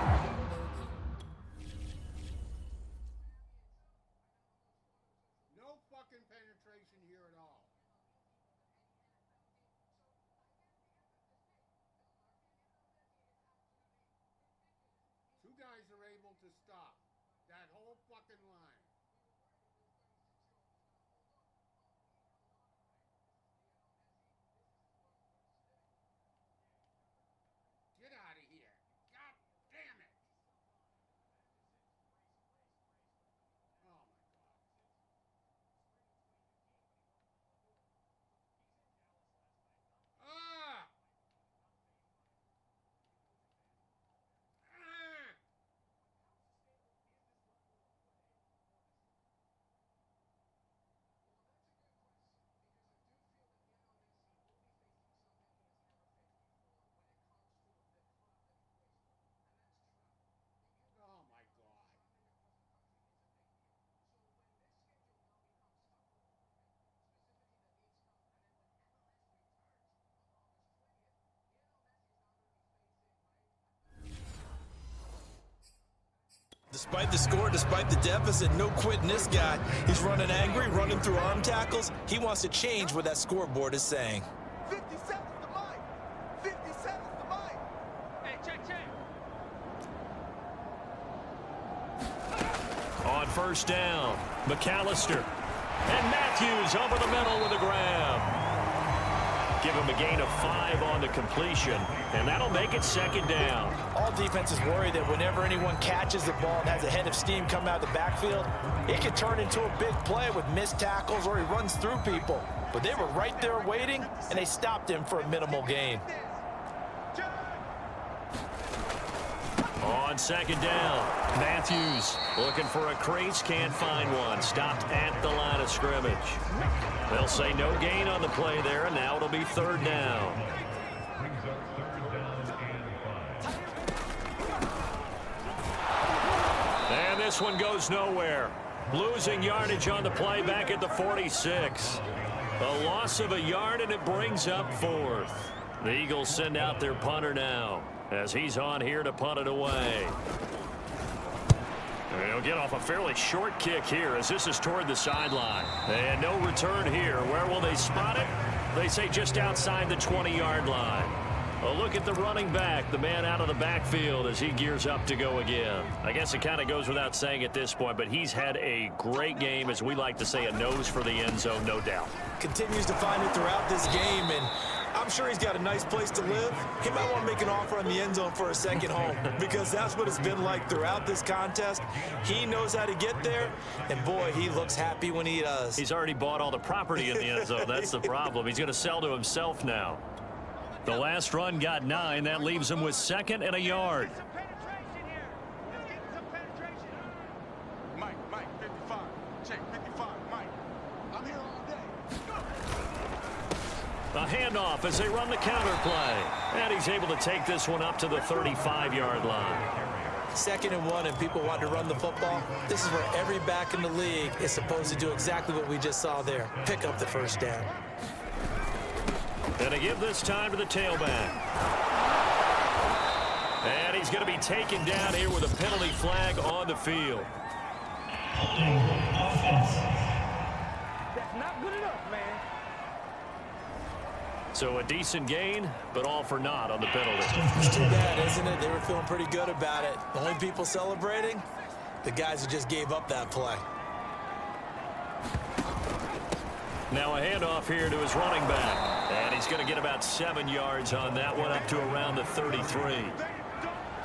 No fucking penetration here at all. Two guys are able to stop that whole fucking line. Get out of here. God damn it. Oh, my God. Ah! Ah! Oh, my God. Despite the score, despite the deficit, no quitting this guy. He's running angry, running through arm tackles. He wants to change what that scoreboard is saying. 50 seconds to mine. 50 seconds to mine. Hey, check. On first down, McAllister. And Matthews over the middle with a grab. Give him a gain of 5 on the completion, and that'll make it 2nd down. All defenses worry that whenever anyone catches the ball and has a head of steam come out of the backfield, it can turn into a big play with missed tackles or he runs through people. But they were right there waiting, and they stopped him for a minimal gain. On 2nd down, Matthews looking for a crease, can't find one. Stopped at the line of scrimmage. They'll say no gain on the play there, and now it'll be 3rd down. And this one goes nowhere. Losing yardage on the play back at the 46. A loss of a yard, and it brings up 4th. The Eagles send out their punter now, as he's on here to punt it away. He'll get off a fairly short kick here as this is toward the sideline. And no return here. Where will they spot it? They say just outside the 20-yard line. A look at the running back, the man out of the backfield as he gears up to go again. I guess it kind of goes without saying at this point, but he's had a great game, as we like to say, a nose for the end zone, no doubt. Continues to find it throughout this game, and I'm sure he's got a nice place to live. He might want to make an offer on the end zone for a second home, because that's what it's been like throughout this contest. He knows how to get there, and boy, he looks happy when he does. He's already bought all the property in the end zone. That's the problem. He's going to sell to himself now. The last run got 9. That leaves him with 2nd and a yard. Mike, 55. Check 55, Mike. I'm here all day. A handoff as they run the counter play. And he's able to take this one up to the 35-yard line. 2nd and 1, and people want to run the football. This is where every back in the league is supposed to do exactly what we just saw there. Pick up the 1st down. And to give this time to the tailback. And he's going to be taken down here with a penalty flag on the field. That's not good enough, man. So a decent gain, but all for naught on the penalty. It's too bad, isn't it? They were feeling pretty good about it. The only people celebrating, the guys who just gave up that play. Now a handoff here to his running back. And he's going to get about 7 yards on that one, up to around the 33.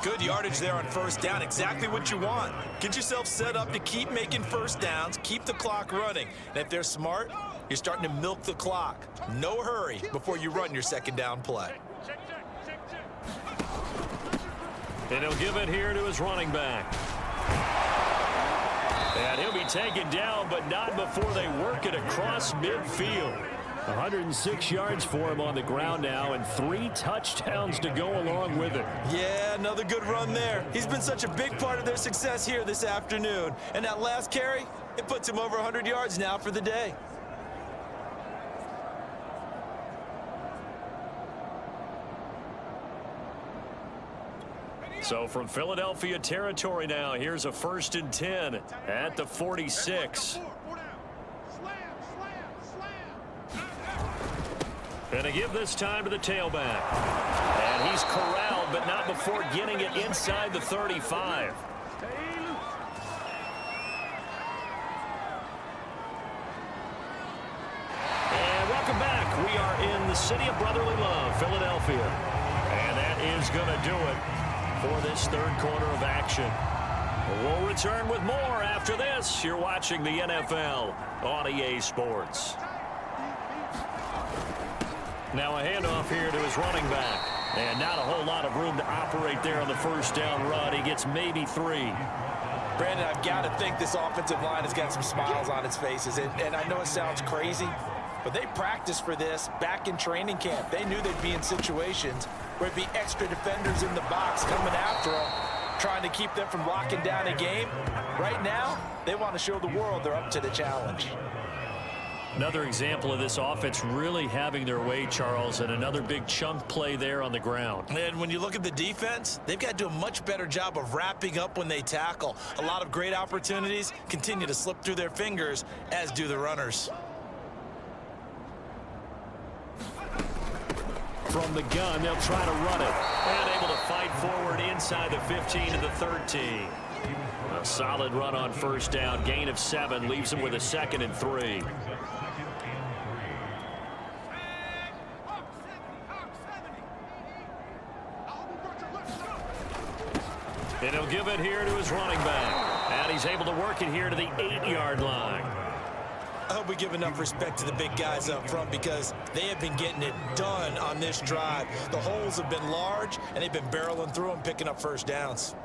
Good yardage there on 1st down. Exactly what you want. Get yourself set up to keep making 1st downs, keep the clock running. And if they're smart, you're starting to milk the clock. No hurry before you run your 2nd down play. And he'll give it here to his running back. And he'll be taken down, but not before they work it across midfield. 106 yards for him on the ground now, and 3 touchdowns to go along with it. Yeah, another good run there. He's been such a big part of their success here this afternoon. And that last carry, it puts him over 100 yards now for the day. So from Philadelphia territory now, here's a 1st and 10 at the 46. And to give this time to the tailback. And he's corralled, but not before getting it inside the 35. And welcome back. We are in the city of brotherly love, Philadelphia. And that is going to do it for this 3rd quarter of action. We'll return with more after this. You're watching the NFL on EA Sports. Now a handoff here to his running back. And not a whole lot of room to operate there on the 1st down run. He gets maybe 3. Brandon, I've got to think this offensive line has got some smiles on its faces. And I know it sounds crazy, but they practiced for this back in training camp. They knew they'd be in situations where it'd be extra defenders in the box coming after them, trying to keep them from locking down a game. Right now, they want to show the world they're up to the challenge. Another example of this offense really having their way, Charles, and another big chunk play there on the ground. And when you look at the defense, they've got to do a much better job of wrapping up when they tackle. A lot of great opportunities continue to slip through their fingers, as do the runners. From the gun, they'll try to run it. And able to fight forward inside the 15 to the 13. A solid run on first down. Gain of 7 leaves him with a 2nd and 3. And he'll give it here to his running back. And he's able to work it here to the 8-yard line. I hope we give enough respect to the big guys up front because they have been getting it done on this drive. The holes have been large, and they've been barreling through them, picking up first downs.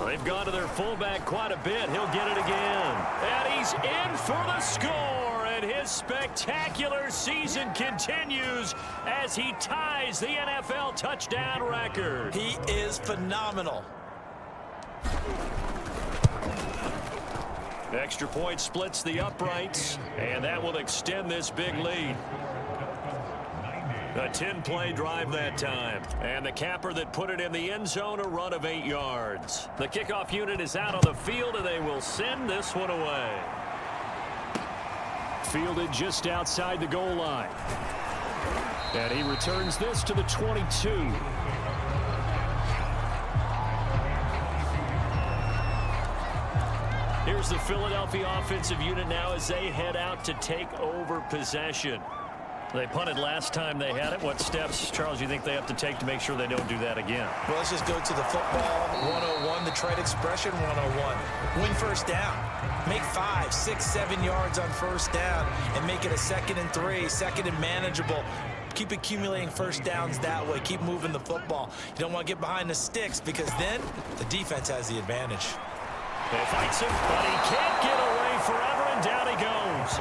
They've gone to their fullback quite a bit. He'll get it again. And he's in for the score. And his spectacular season continues as he ties the NFL touchdown record. He is phenomenal. Extra point splits the uprights, and that will extend this big lead. A 10-play drive that time. And the capper that put it in the end zone, a run of 8 yards. The kickoff unit is out on the field, and they will send this one away. Fielded just outside the goal line. And he returns this to the 22. Here's the Philadelphia offensive unit now as they head out to take over possession. They punted last time they had it. What steps, Charles, you think they have to take to make sure they don't do that again? Well, let's just go to the football 101, the trade expression 101. Win first down. Make 5, 6, 7 yards on first down and make it a 2nd and 3, 2nd and manageable. Keep accumulating first downs that way. Keep moving the football. You don't want to get behind the sticks because then the defense has the advantage. He fights him, but he can't get away forever, and down he goes.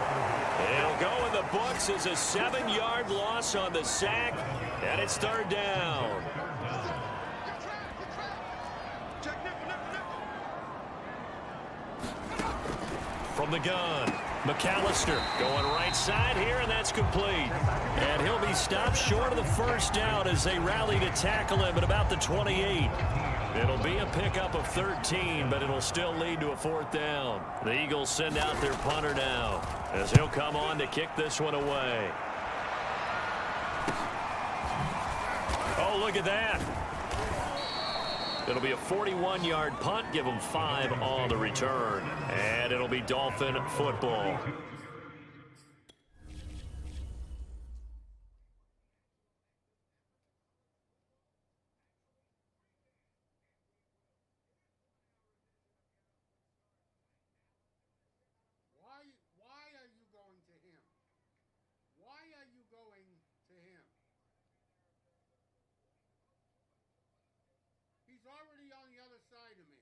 He'll go in the books as a 7-yard loss on the sack, and it's 3rd down. From the gun, McAllister going right side here, and that's complete. And he'll be stopped short of the first down as they rally to tackle him at about the 28. It'll be a pickup of 13, but it'll still lead to a 4th down. The Eagles send out their punter now as he'll come on to kick this one away. Oh, look at that. It'll be a 41-yard punt, give them 5 on the return. And it'll be Dolphin football. Why are you going to him? Why are you going to him? He's already on the other side of me.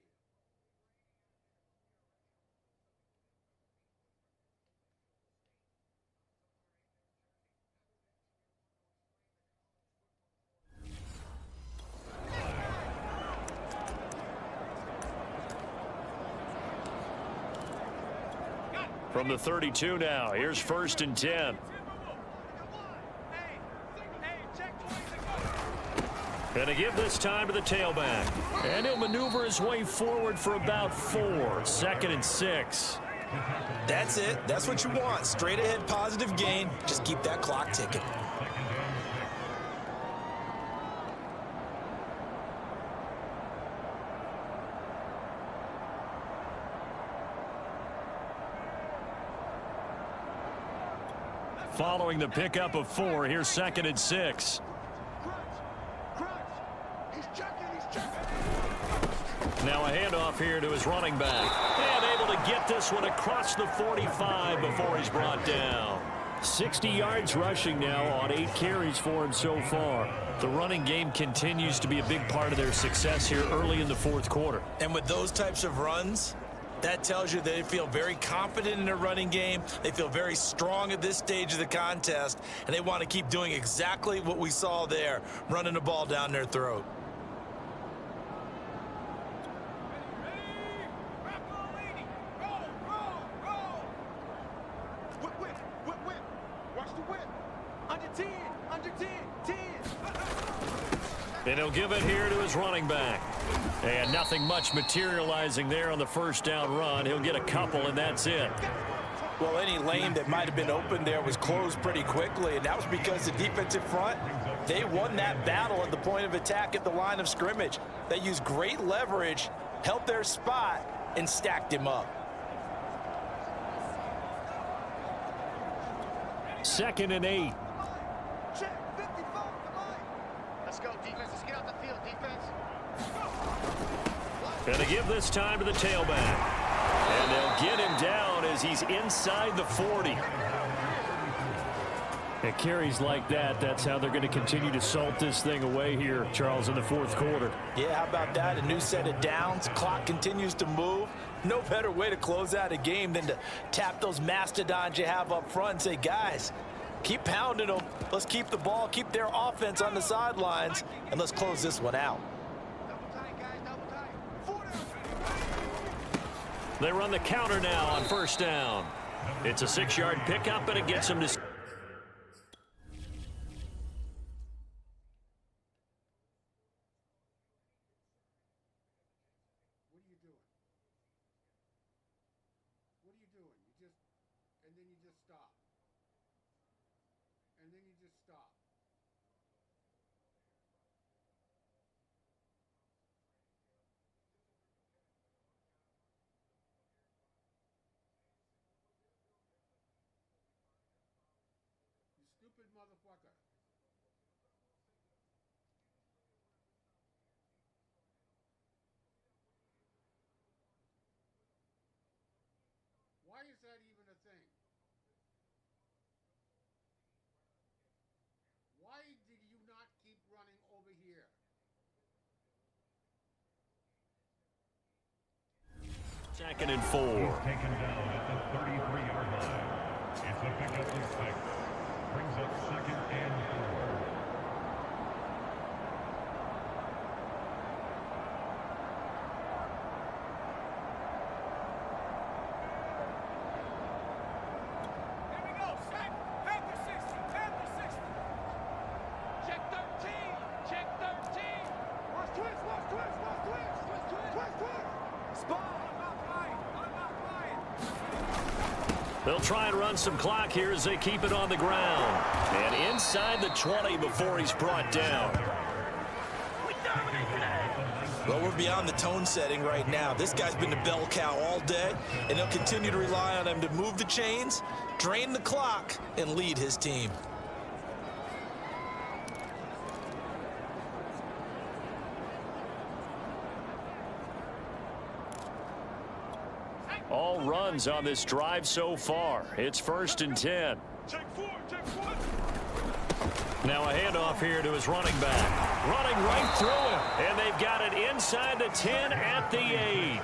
From the 32 now, here's 1st and 10. And to give this time to the tailback. And he'll maneuver his way forward for about 4. 2nd and 6. That's it. That's what you want. Straight ahead positive gain. Just keep that clock ticking. Following the pickup of 4, here's 2nd and 6. Now a handoff here to his running back. And able to get this one across the 45 before he's brought down. 60 yards rushing now on 8 carries for him so far. The running game continues to be a big part of their success here early in the 4th quarter. And with those types of runs, that tells you they feel very confident in their running game. They feel very strong at this stage of the contest, and they want to keep doing exactly what we saw there, running the ball down their throat. And he'll give it here to his running back. And nothing much materializing there on the first down run. He'll get a couple, and that's it. Well, any lane that might have been open there was closed pretty quickly, and that was because the defensive front, they won that battle at the point of attack at the line of scrimmage. They used great leverage, held their spot, and stacked him up. 2nd and 8. Check, 55, come on. Let's go, defense. Let's get out the field, defense. And they give this time to the tailback. And they'll get him down as he's inside the 40. At carries like that, that's how they're going to continue to salt this thing away here, Charles, in the 4th quarter. Yeah, how about that? A new set of downs. Clock continues to move. No better way to close out a game than to tap those mastodons you have up front and say, guys, keep pounding them. Let's keep the ball, keep their offense on the sidelines, and let's close this one out. They run the counter now on 1st down. It's a 6-yard pickup, and it gets them to... Stupid motherfucker. Why is that even a thing? Why did you not keep running over here? 2nd and 4. Taken down at the 33-yard line. It's a pickup of 6. Brings up 2nd and 4. Here we go. Check. Panther 60. Panther 60. Check 13. Check 13. Watch twist. Watch twist. Watch twist. Twist, twist. Twist, twist. Spot. I'm not lying. I'm not lying. They'll try and run some clock here as they keep it on the ground. And inside the 20 before he's brought down. Well, we're beyond the tone setting right now. This guy's been the bell cow all day, and they'll continue to rely on him to move the chains, drain the clock, and lead his team. All runs on this drive so far. It's 1st and 10. Check 4. Check 4. Now a handoff here to his running back. Running right through him. And they've got it inside the 10 at the 8.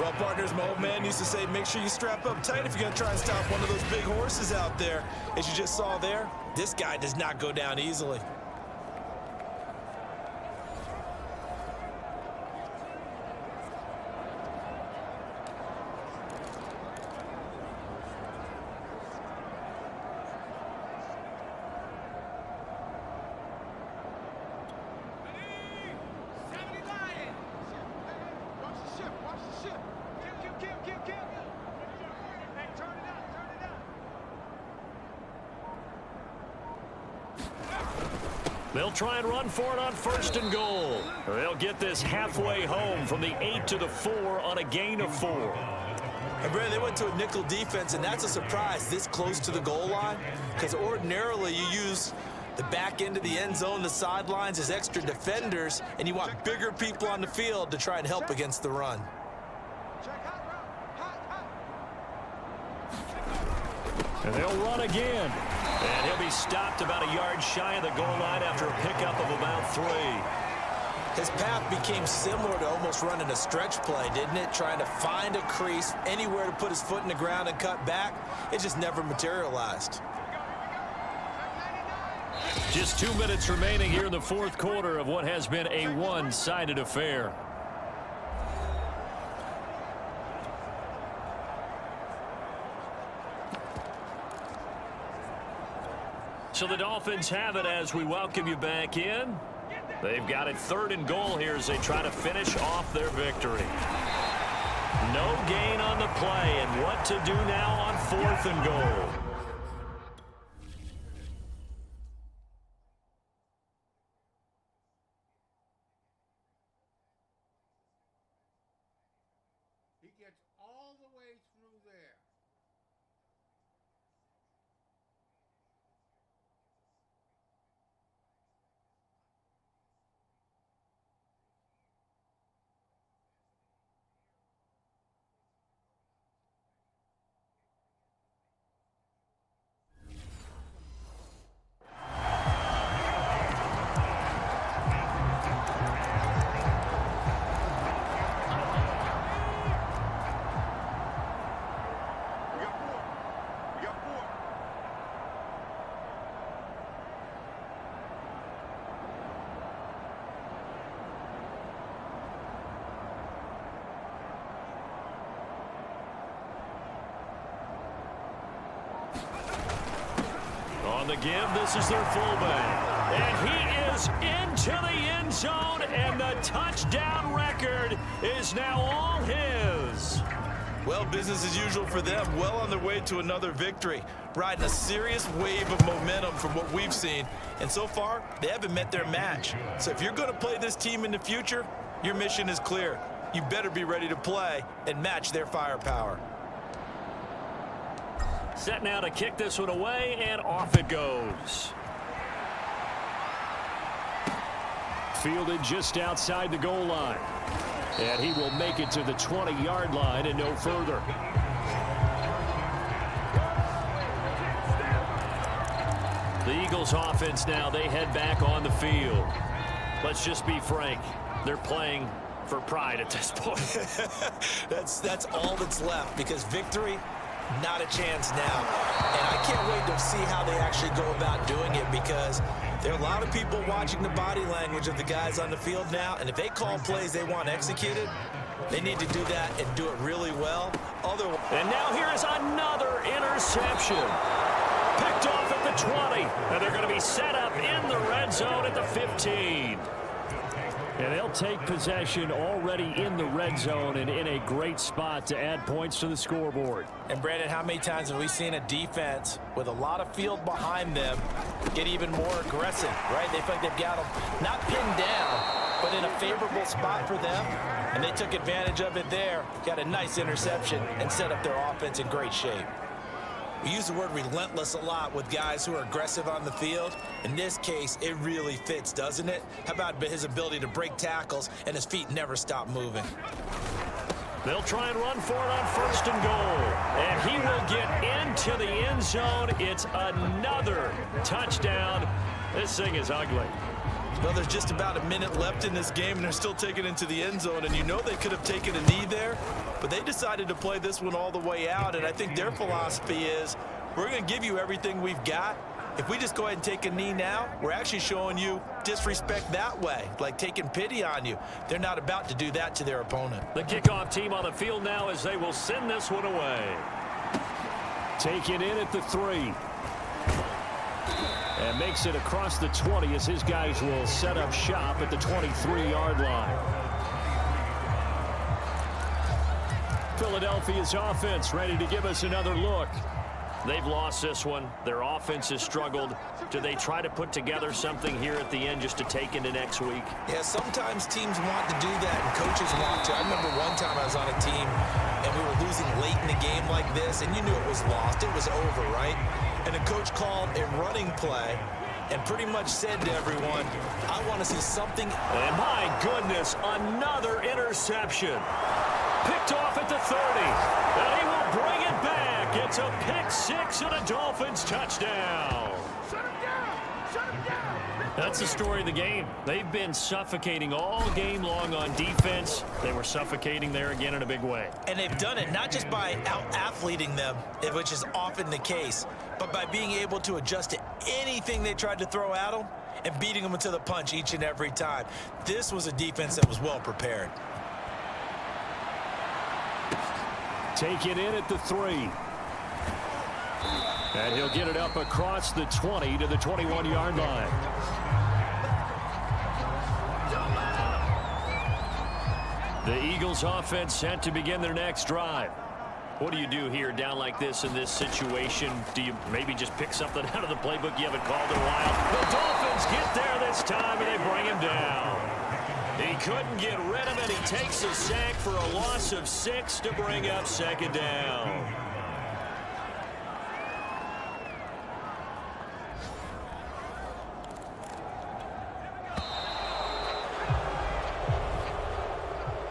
Well, partners, my old man used to say, make sure you strap up tight if you're going to try and stop one of those big horses out there. As you just saw there, this guy does not go down easily. They'll try and run for it on 1st and goal. They'll get this halfway home from the 8 to the 4 on a gain of 4. And Brad, they went to a nickel defense, and that's a surprise this close to the goal line, because ordinarily you use the back end of the end zone, the sidelines as extra defenders, and you want bigger people on the field to try and help against the run. And they'll run again. And he'll be stopped about a yard shy of the goal line after a pickup of about 3. His path became similar to almost running a stretch play, didn't it? Trying to find a crease, anywhere to put his foot in the ground and cut back. It just never materialized. Just 2 minutes remaining here in the 4th quarter of what has been a one-sided affair. So the Dolphins have it as we welcome you back in. They've got it 3rd and goal here as they try to finish off their victory. No gain on the play, and what to do now on 4th and goal. He gets all the way through there. On the give, this is their fullback. And he is into the end zone, and the touchdown record is now all his. Well, business as usual for them. Well on their way to another victory. Riding a serious wave of momentum from what we've seen. And so far, they haven't met their match. So if you're going to play this team in the future, your mission is clear. You better be ready to play and match their firepower. Set now to kick this one away, and off it goes. Fielded just outside the goal line. And he will make it to the 20-yard line and no further. The Eagles offense now, they head back on the field. Let's just be frank. They're playing for pride at this point. That's all that's left, because victory, not a chance now. And I can't wait to see how they actually go about doing it, because there are a lot of people watching the body language of the guys on the field now, and if they call plays they want executed, they need to do that and do it really well. Otherwise, and now here is another interception. Picked off at the 20, and they're going to be set up in the red zone at the 15. And they'll take possession already in the red zone and in a great spot to add points to the scoreboard. And Brandon, how many times have we seen a defense with a lot of field behind them get even more aggressive, right? They feel like they've got them not pinned down, but in a favorable spot for them, and they took advantage of it there, got a nice interception, and set up their offense in great shape. We use the word relentless a lot with guys who are aggressive on the field. In this case, it really fits, doesn't it? How about his ability to break tackles and his feet never stop moving? They'll try and run for it on 1st and goal. And he will get into the end zone. It's another touchdown. This thing is ugly. Well, there's just about a minute left in this game, and they're still taking it into the end zone. And you know they could have taken a knee there, but they decided to play this one all the way out. And I think their philosophy is, we're going to give you everything we've got. If we just go ahead and take a knee now, we're actually showing you disrespect that way, like taking pity on you. They're not about to do that to their opponent. The kickoff team on the field now as they will send this one away. Taken in at the 3. And makes it across the 20 as his guys will set up shop at the 23-yard line. Philadelphia's offense ready to give us another look. They've lost this one. Their offense has struggled. Do they try to put together something here at the end just to take into next week? Yeah, sometimes teams want to do that, and coaches want to. I remember one time I was on a team, and we were losing late in the game like this, and you knew it was lost. It was over, right? And the coach called a running play and pretty much said to everyone, I want to see something. And my goodness, another interception. Picked off at the 30. And he will bring it back. It's a pick 6 and a Dolphins touchdown. Shut him down! Shut him down! That's the story of the game. They've been suffocating all game long on defense. They were suffocating there again in a big way. And they've done it not just by out-athleting them, which is often the case, but by being able to adjust to anything they tried to throw at them and beating them to the punch each and every time. This was a defense that was well prepared. Take it in at the 3. And he'll get it up across the 20 to the 21-yard line. The Eagles offense set to begin their next drive. What do you do here down like this in this situation? Do you maybe just pick something out of the playbook you haven't called in a while? The Dolphins get there this time, and they bring him down. He couldn't get rid of it. He takes a sack for a loss of 6 to bring up second down.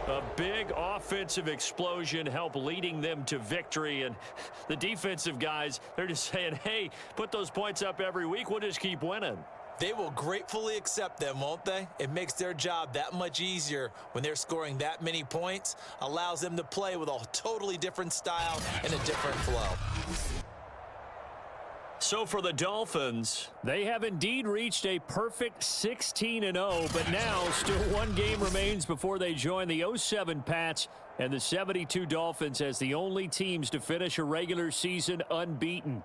A big offensive explosion helped leading them to victory, and the defensive guys, they're just saying, hey, put those points up every week. We'll just keep winning. They will gratefully accept them, won't they? It makes their job that much easier when they're scoring that many points, allows them to play with a totally different style and a different flow. So for the Dolphins, they have indeed reached a perfect 16-0, but now still one game remains before they join the 07 Pats and the 72 Dolphins as the only teams to finish a regular season unbeaten.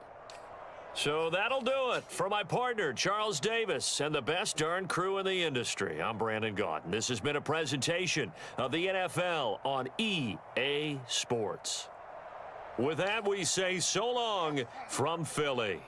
So that'll do it for my partner, Charles Davis, and the best darn crew in the industry. I'm Brandon Gaudin. This has been a presentation of the NFL on EA Sports. With that, we say so long from Philly.